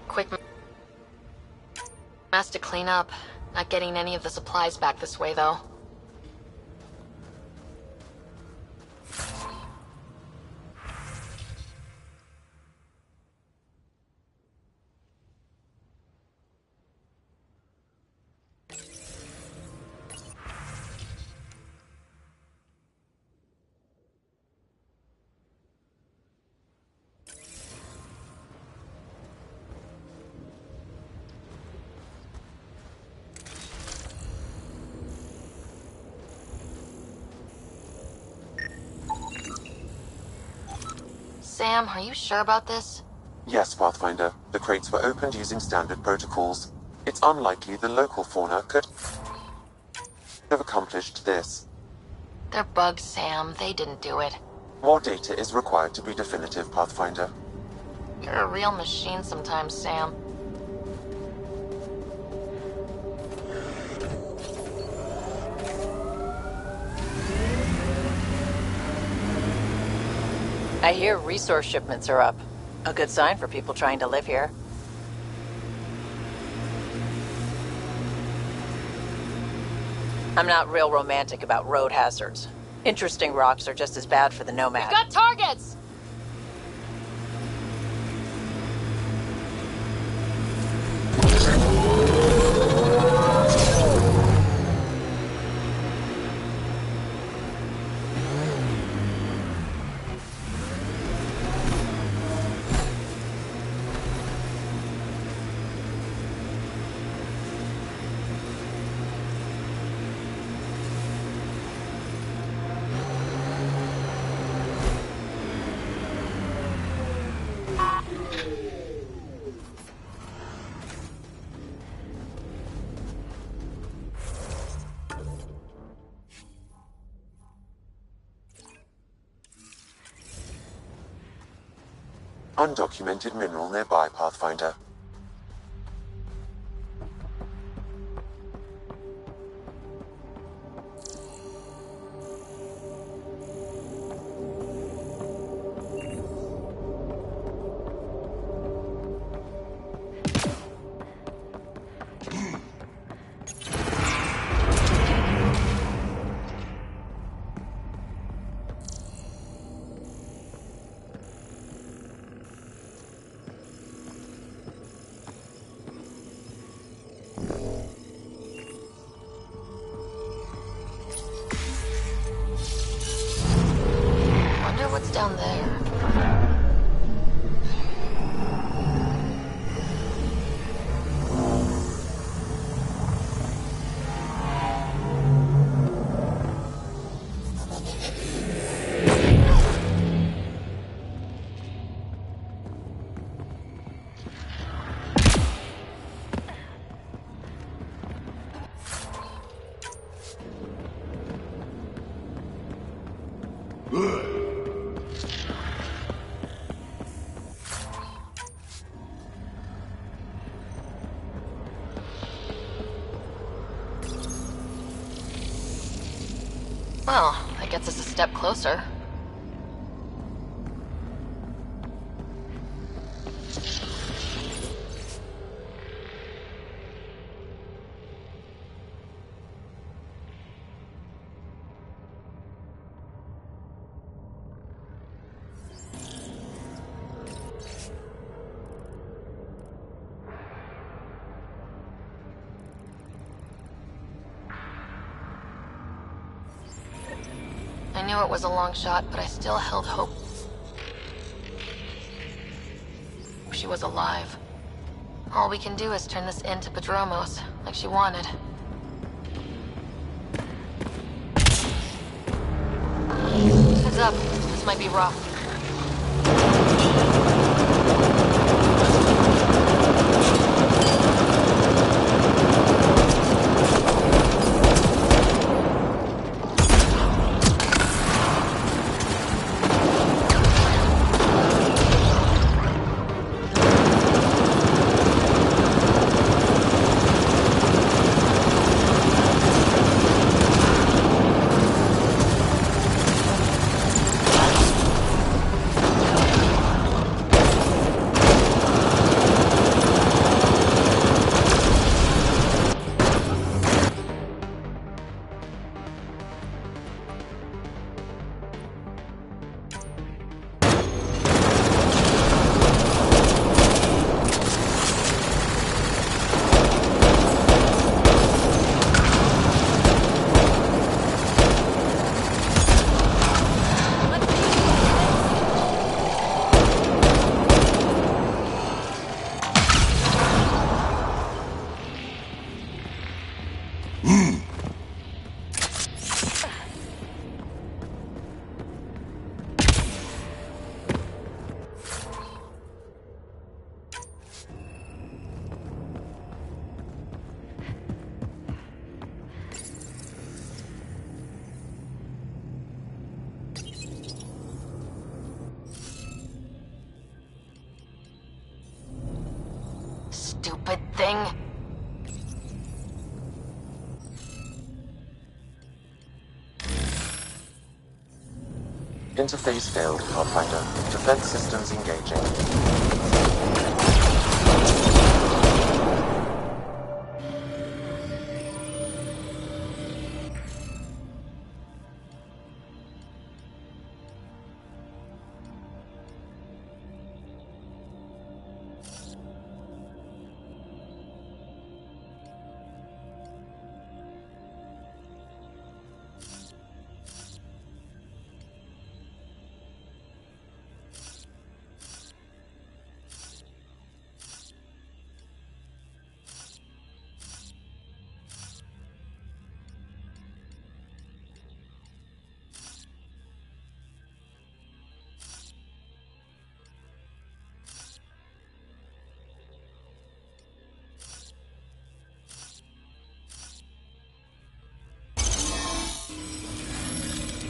S3: Quick mess to clean up. Not getting any of the supplies back this way, though. Sam, are you sure about this?
S10: Yes, Pathfinder. The crates were opened using standard protocols. It's unlikely the local fauna could have accomplished this.
S3: They're bugs, Sam. They didn't do it.
S10: More data is required to be definitive, Pathfinder.
S3: You're a real machine sometimes, Sam.
S1: I hear resource shipments are up. A good sign for people trying to live here. I'm not real romantic about road hazards. Interesting rocks are just as bad for the nomad.
S14: We've got targets!
S10: Undocumented mineral nearby, Pathfinder.
S3: Wonder what's down there. Well, that gets us a step closer. I knew it was a long shot, but I still held hope. She was alive. All we can do is turn this into Padromos, like she wanted. Heads up, this might be rough. Stupid thing.
S10: Interface failed, Pathfinder. Defense systems engaging.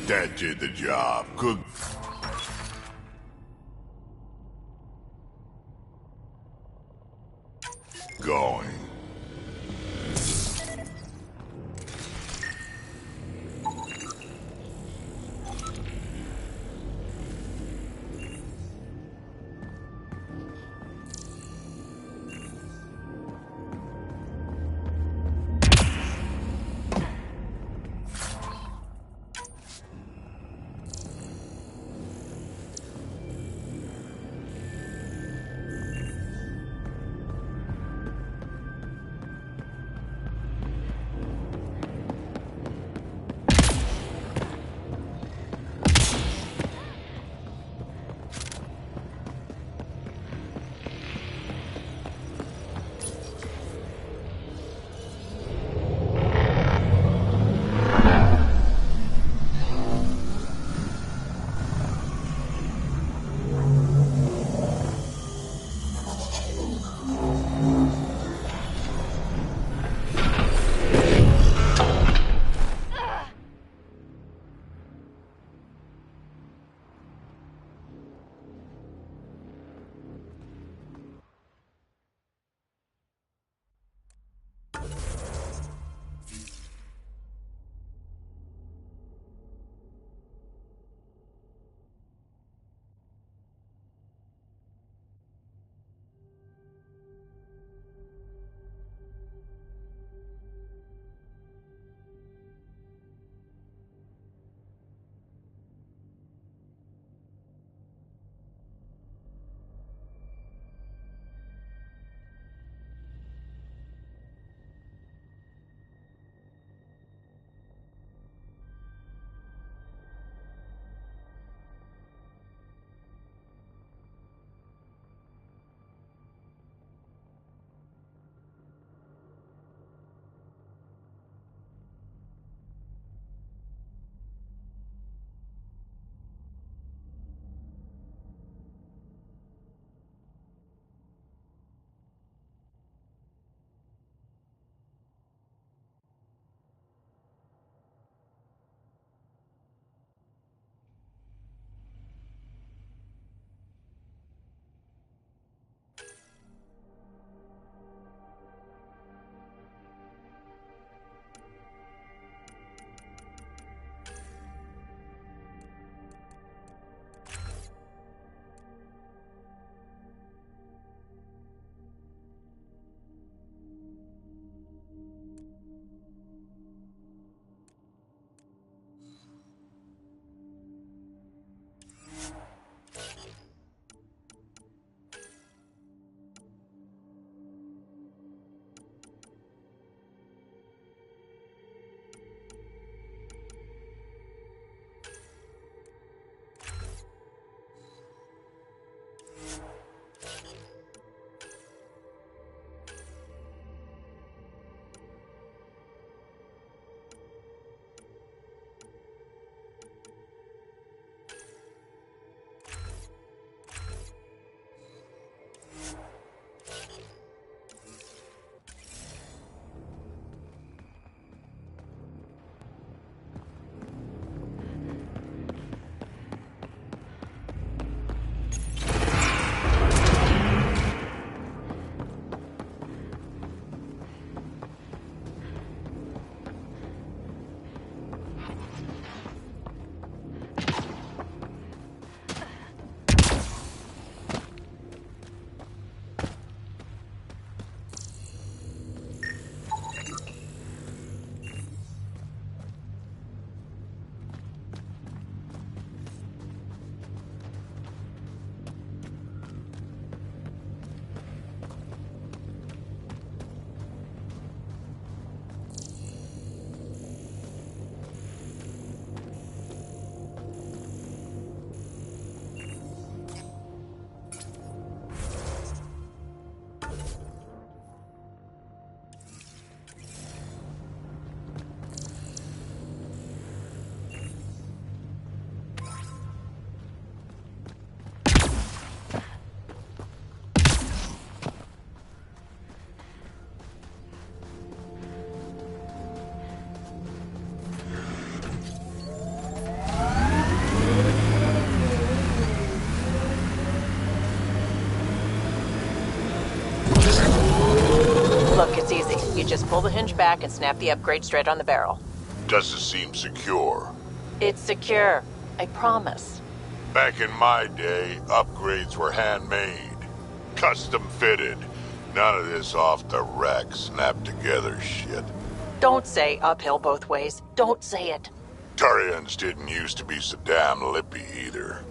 S21: That did the job. Good. Going.
S1: You just pull the hinge back and snap the upgrade straight on the barrel.
S21: Does it seem secure?
S1: It's secure. I promise.
S21: Back in my day, upgrades were handmade. Custom fitted. None of this off the rack, snap together shit.
S1: Don't say uphill both ways. Don't say it.
S21: Turians didn't used to be so damn lippy either.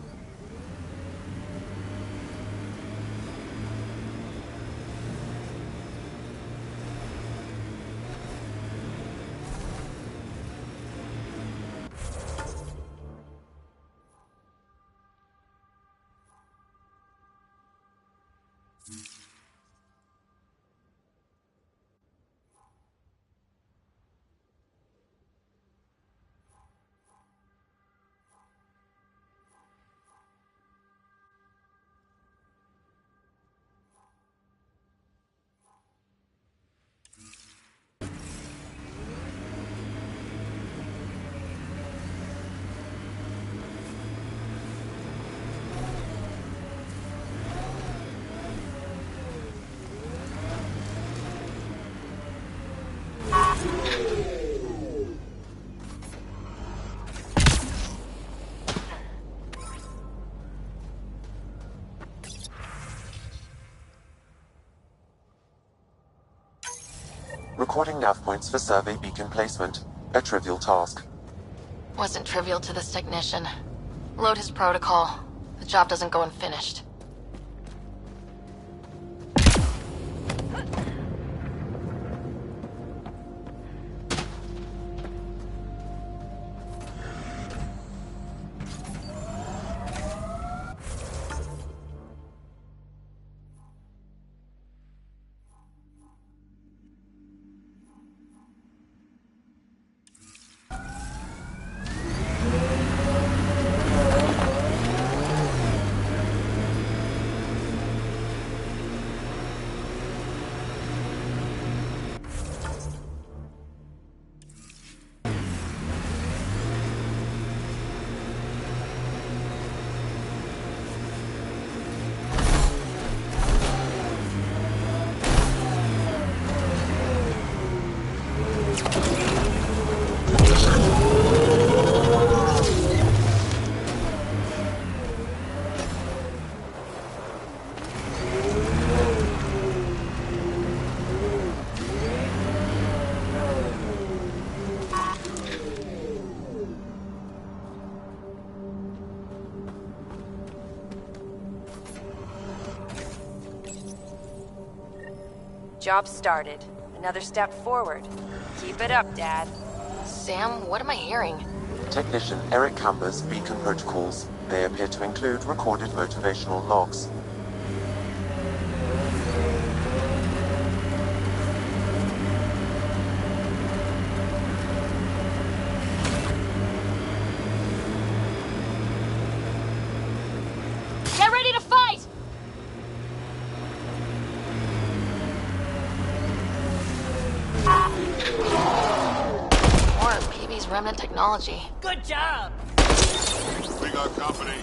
S10: Recording nav points for survey beacon placement. A trivial task.
S3: Wasn't trivial to this technician. Load his protocol. The job doesn't go unfinished.
S17: Job started. Another step forward. Keep it up, Dad.
S3: Sam, what am I hearing?
S10: Technician Eric Camber's beacon protocols. They appear to include recorded motivational logs.
S14: Get ready to fight!
S3: More of PB's remnant technology.
S14: Good job!
S21: We got company.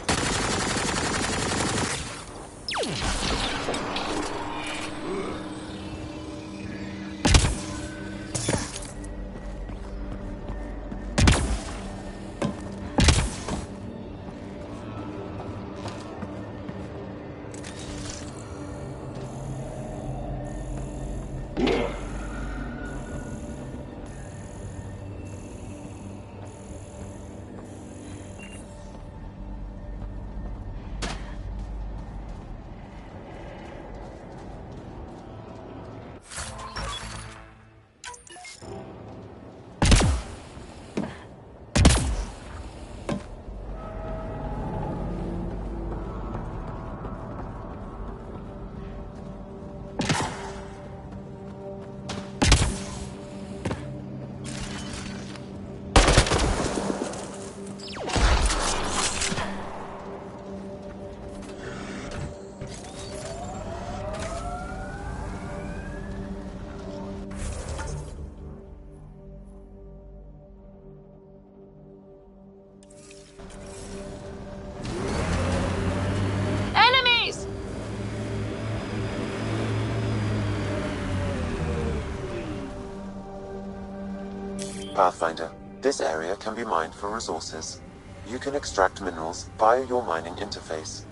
S10: Pathfinder, this area can be mined for resources. You can extract minerals via your mining interface.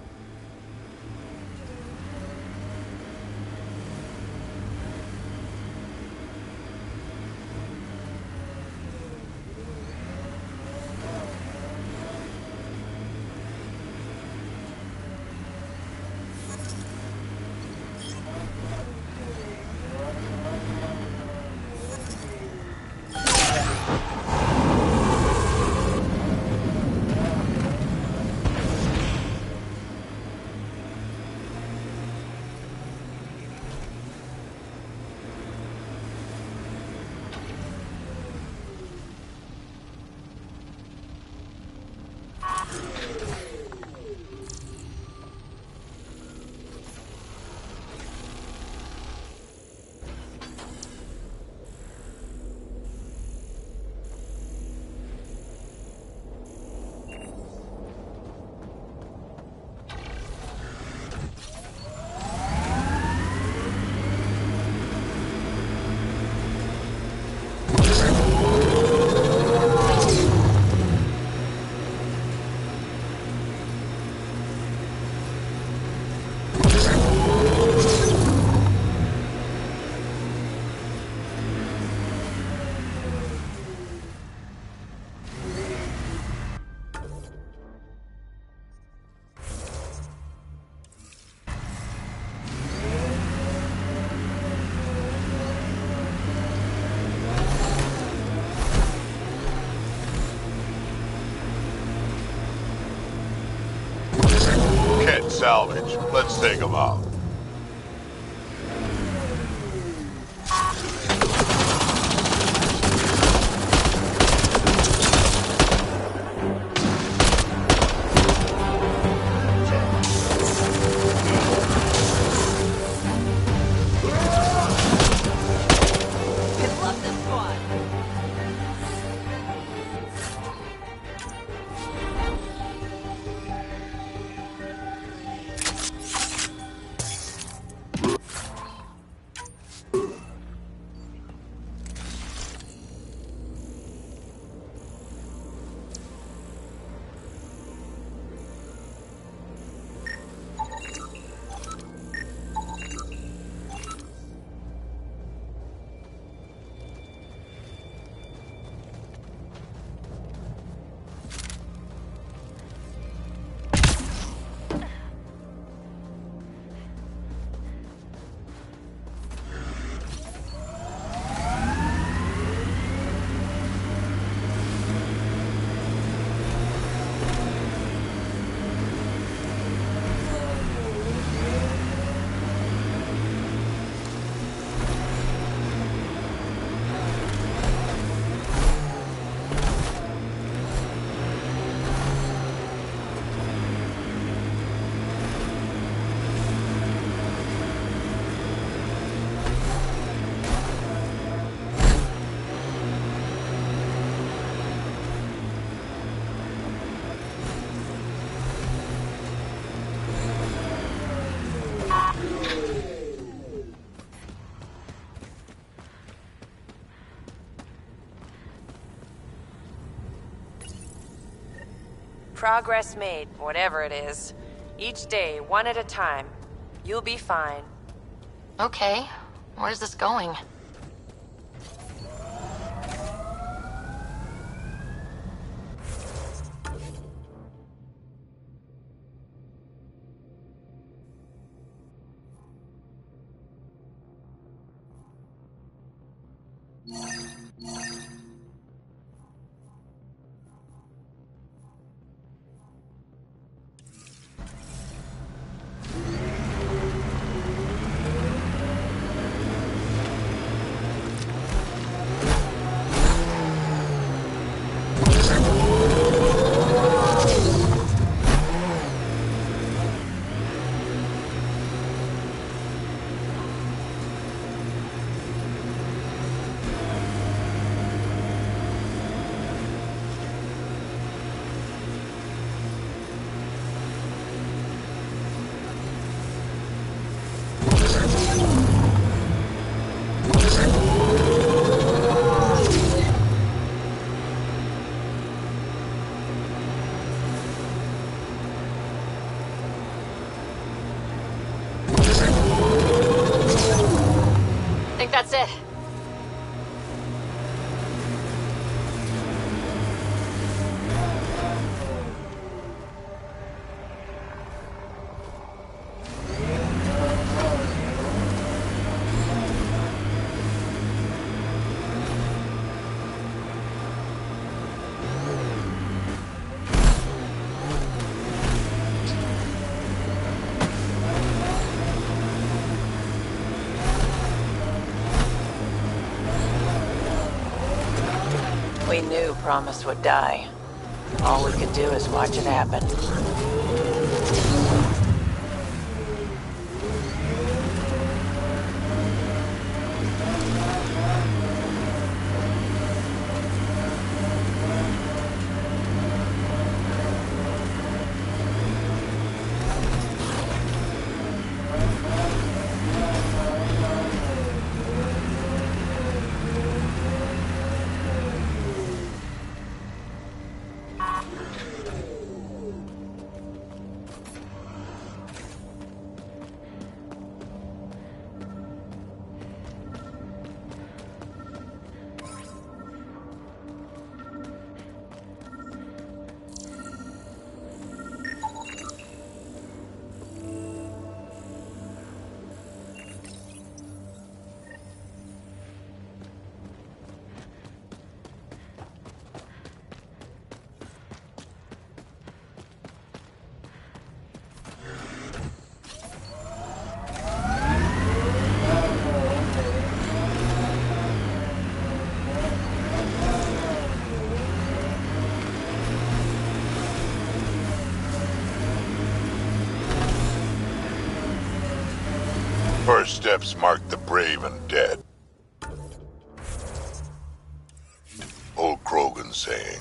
S21: Salvage. Let's take them out.
S17: Progress made, whatever it is. Each day, one at a time. You'll be fine.
S3: Okay, where's this going? that's it.
S1: We knew Promise would die. All we could do is watch it happen.
S21: First steps mark the brave and dead. Old Krogan saying.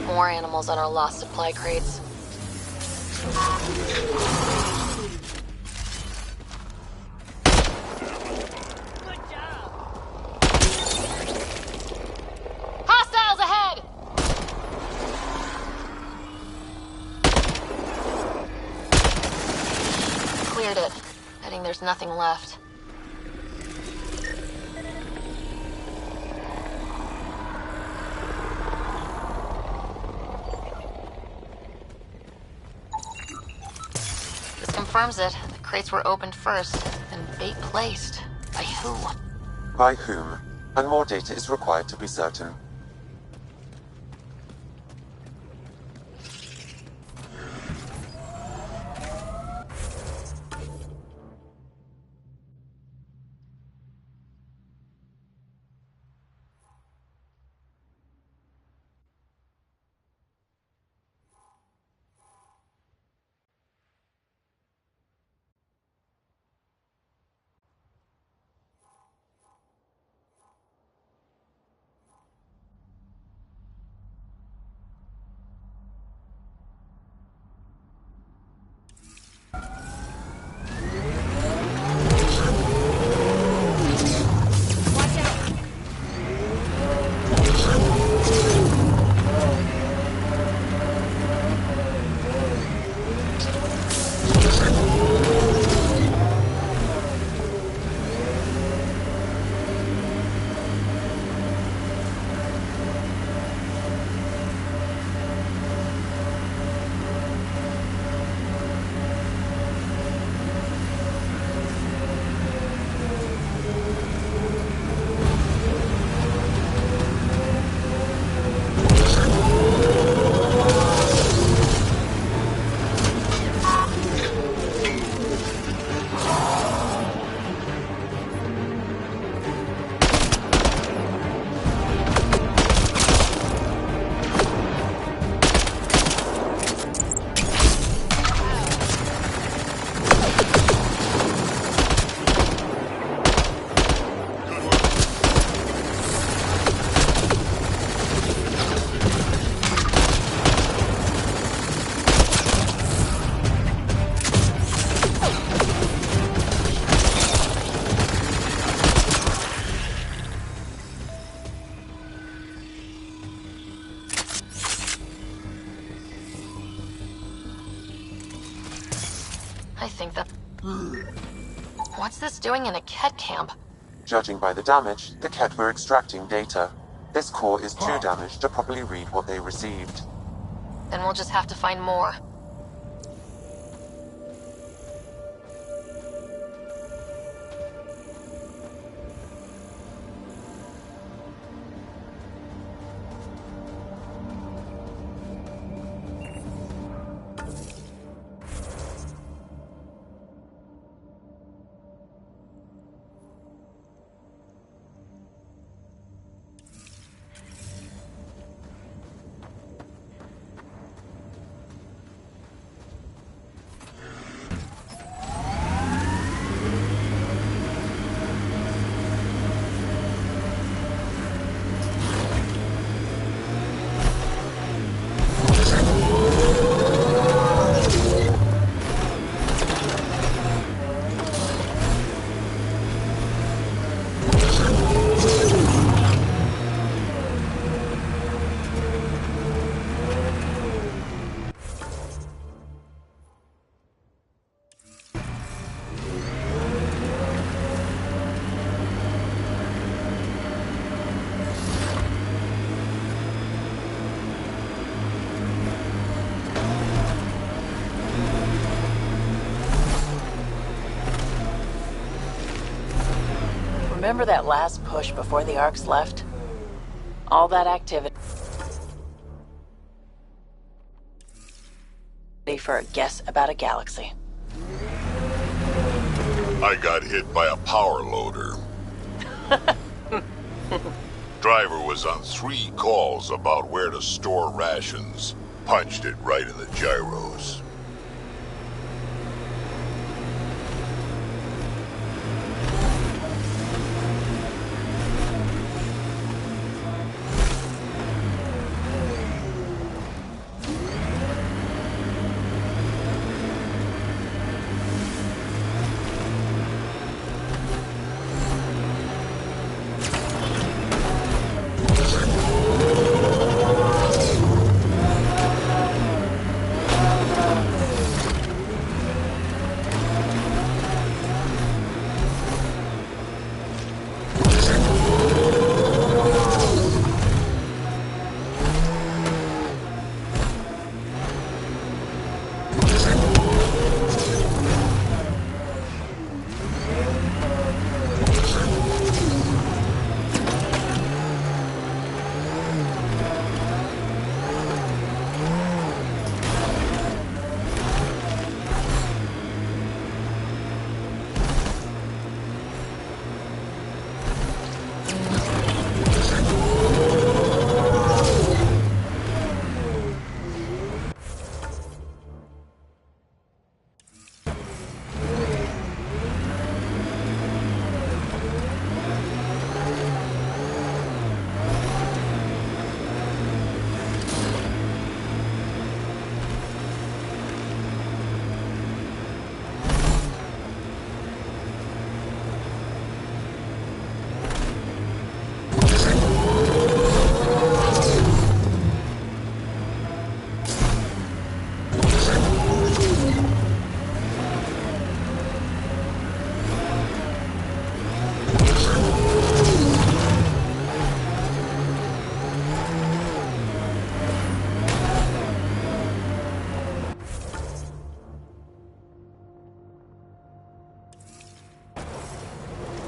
S3: More animals on our lost supply crates. Hostiles ahead! Cleared it. Betting there's nothing left. Confirms it. The crates were opened first, then bait placed. By who?
S10: By whom? And more data is required to be certain.
S3: think that... What's this doing in a Ket camp?
S10: Judging by the damage, the Ket were extracting data. This core is too damaged to properly read what they received.
S3: Then we'll just have to find more.
S1: Remember that last push before the Arcs left? All that activity for a guess about a galaxy.
S21: I got hit by a power loader. Driver was on 3 calls about where to store rations. Punched it right in the gyros.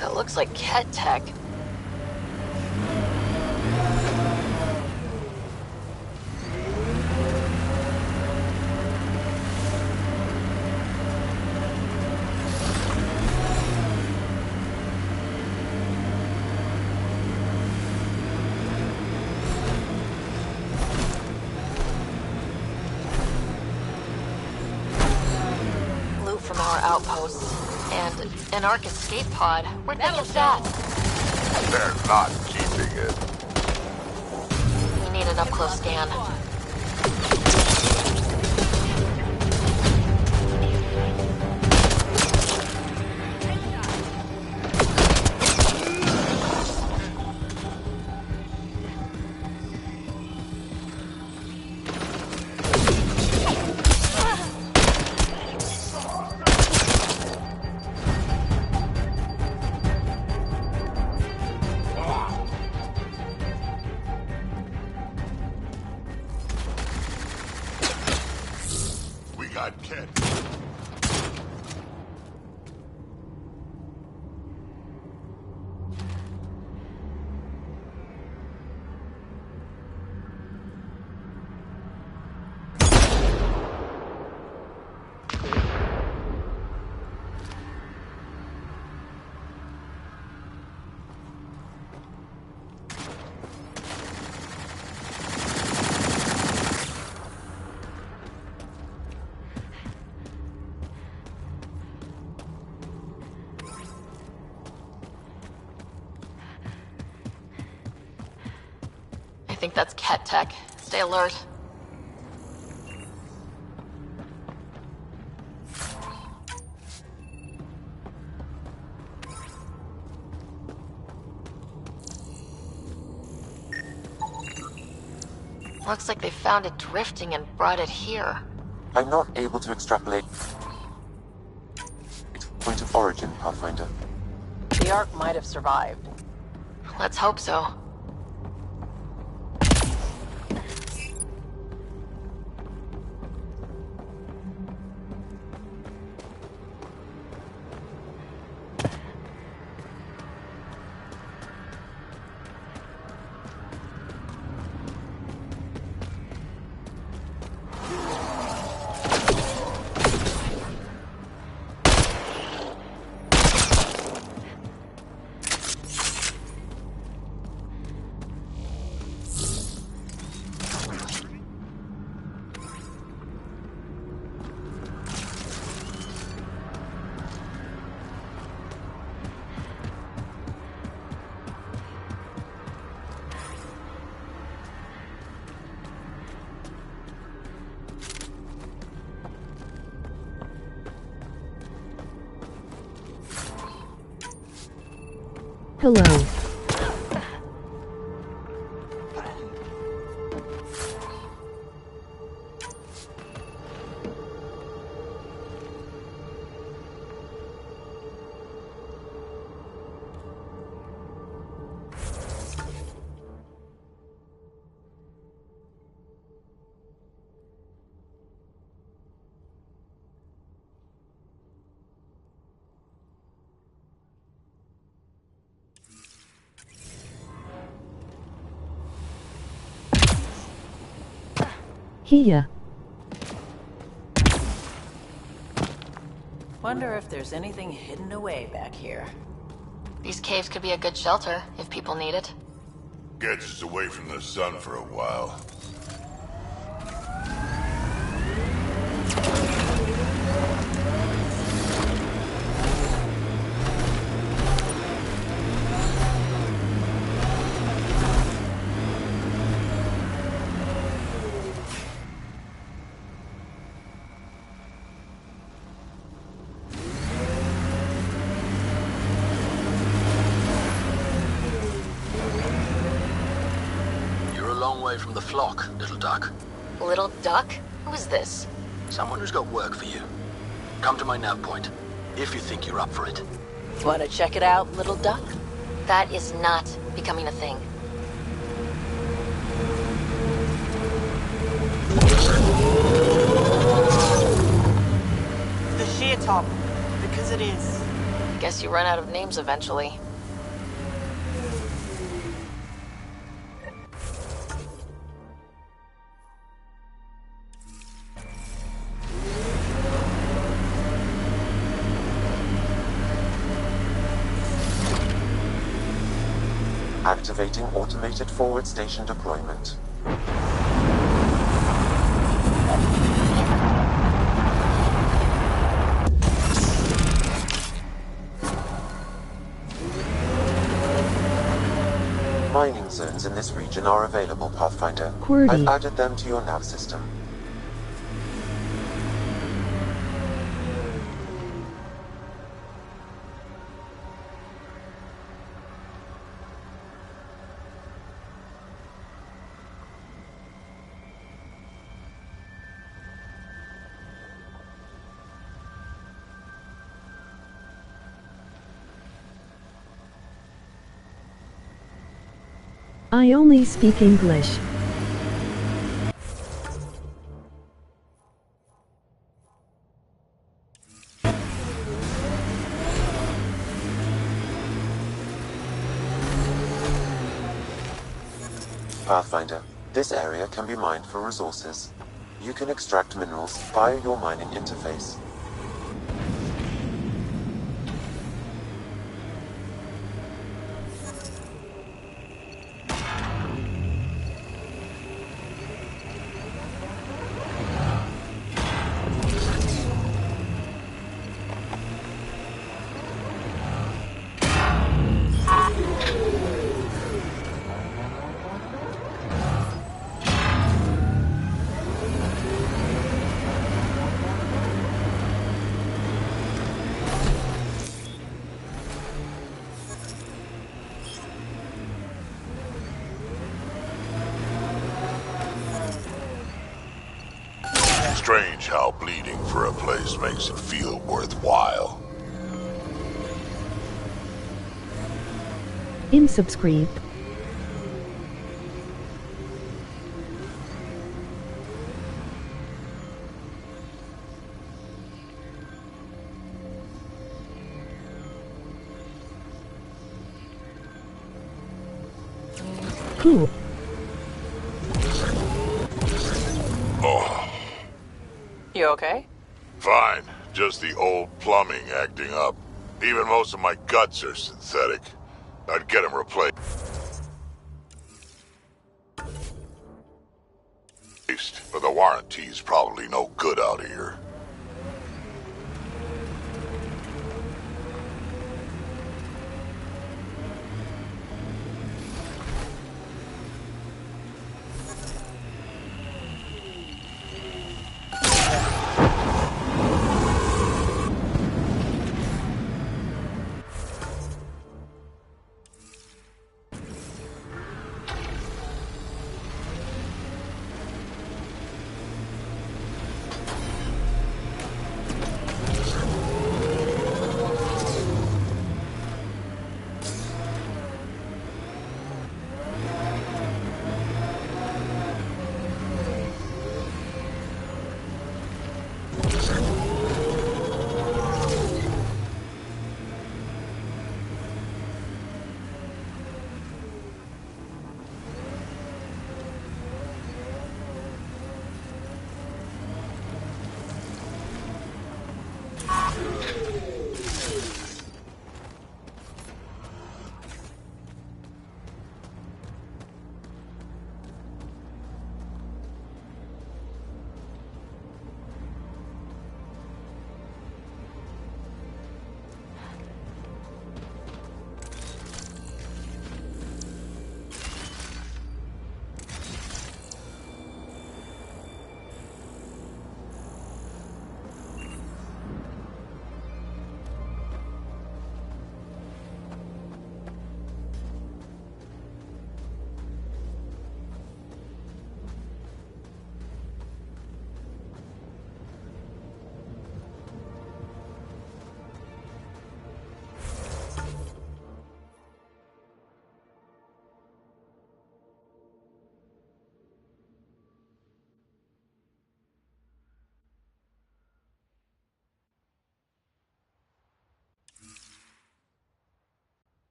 S3: That looks like Ket tech. Loot from our outposts. And an Arc escape pod. Where'd they get that?
S21: They're not keeping it.
S3: We need an up-close scan. think that's Ket tech. Stay alert. Looks like they found it drifting and brought it here.
S10: I'm not able to extrapolate. Point of origin, Pathfinder.
S1: The Ark might have survived.
S3: Let's hope so.
S11: Hello. Here.
S1: Wonder if there's anything hidden away back here.
S3: These caves could be a good shelter if people need it.
S21: Gets us away from the sun for a while.
S12: From the flock, little duck.
S3: Little duck? Who is this?
S12: Someone who's got work for you. Come to my nav point, if you think you're up for it.
S1: Want to check it out, little duck?
S3: That is not becoming a thing.
S9: The sheer top, because it is.
S3: Guess you run out of names eventually.
S10: Activating automated forward station deployment. Mining zones in this region are available, Pathfinder.
S11: QWERTY.
S10: I've added them to your nav system.
S11: I only speak English.
S10: Pathfinder, this area can be mined for resources. You can extract minerals via your mining interface.
S21: Strange how bleeding for a place makes it feel worthwhile.
S11: Unsubscribe. Cool.
S21: Oh.
S1: You okay?
S21: Fine. Just the old plumbing acting up. Even most of my guts are synthetic. I'd get them replaced. But the warranty's probably no good out here.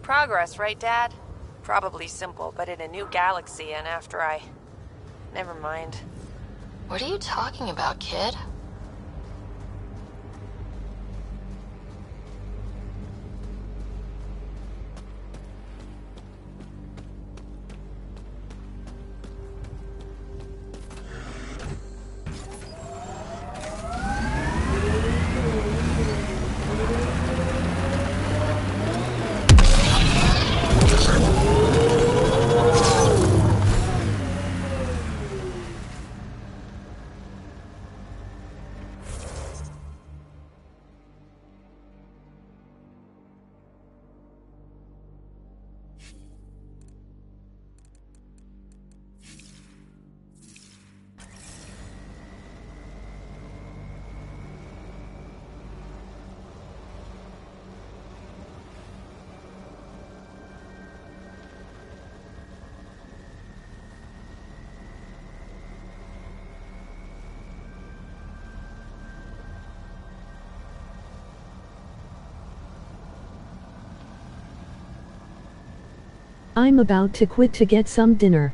S5: Progress, right, Dad? Probably simple, but in a new galaxy, and after I... Never mind.
S3: What are you talking about, kid?
S11: I'm about to quit to get some dinner.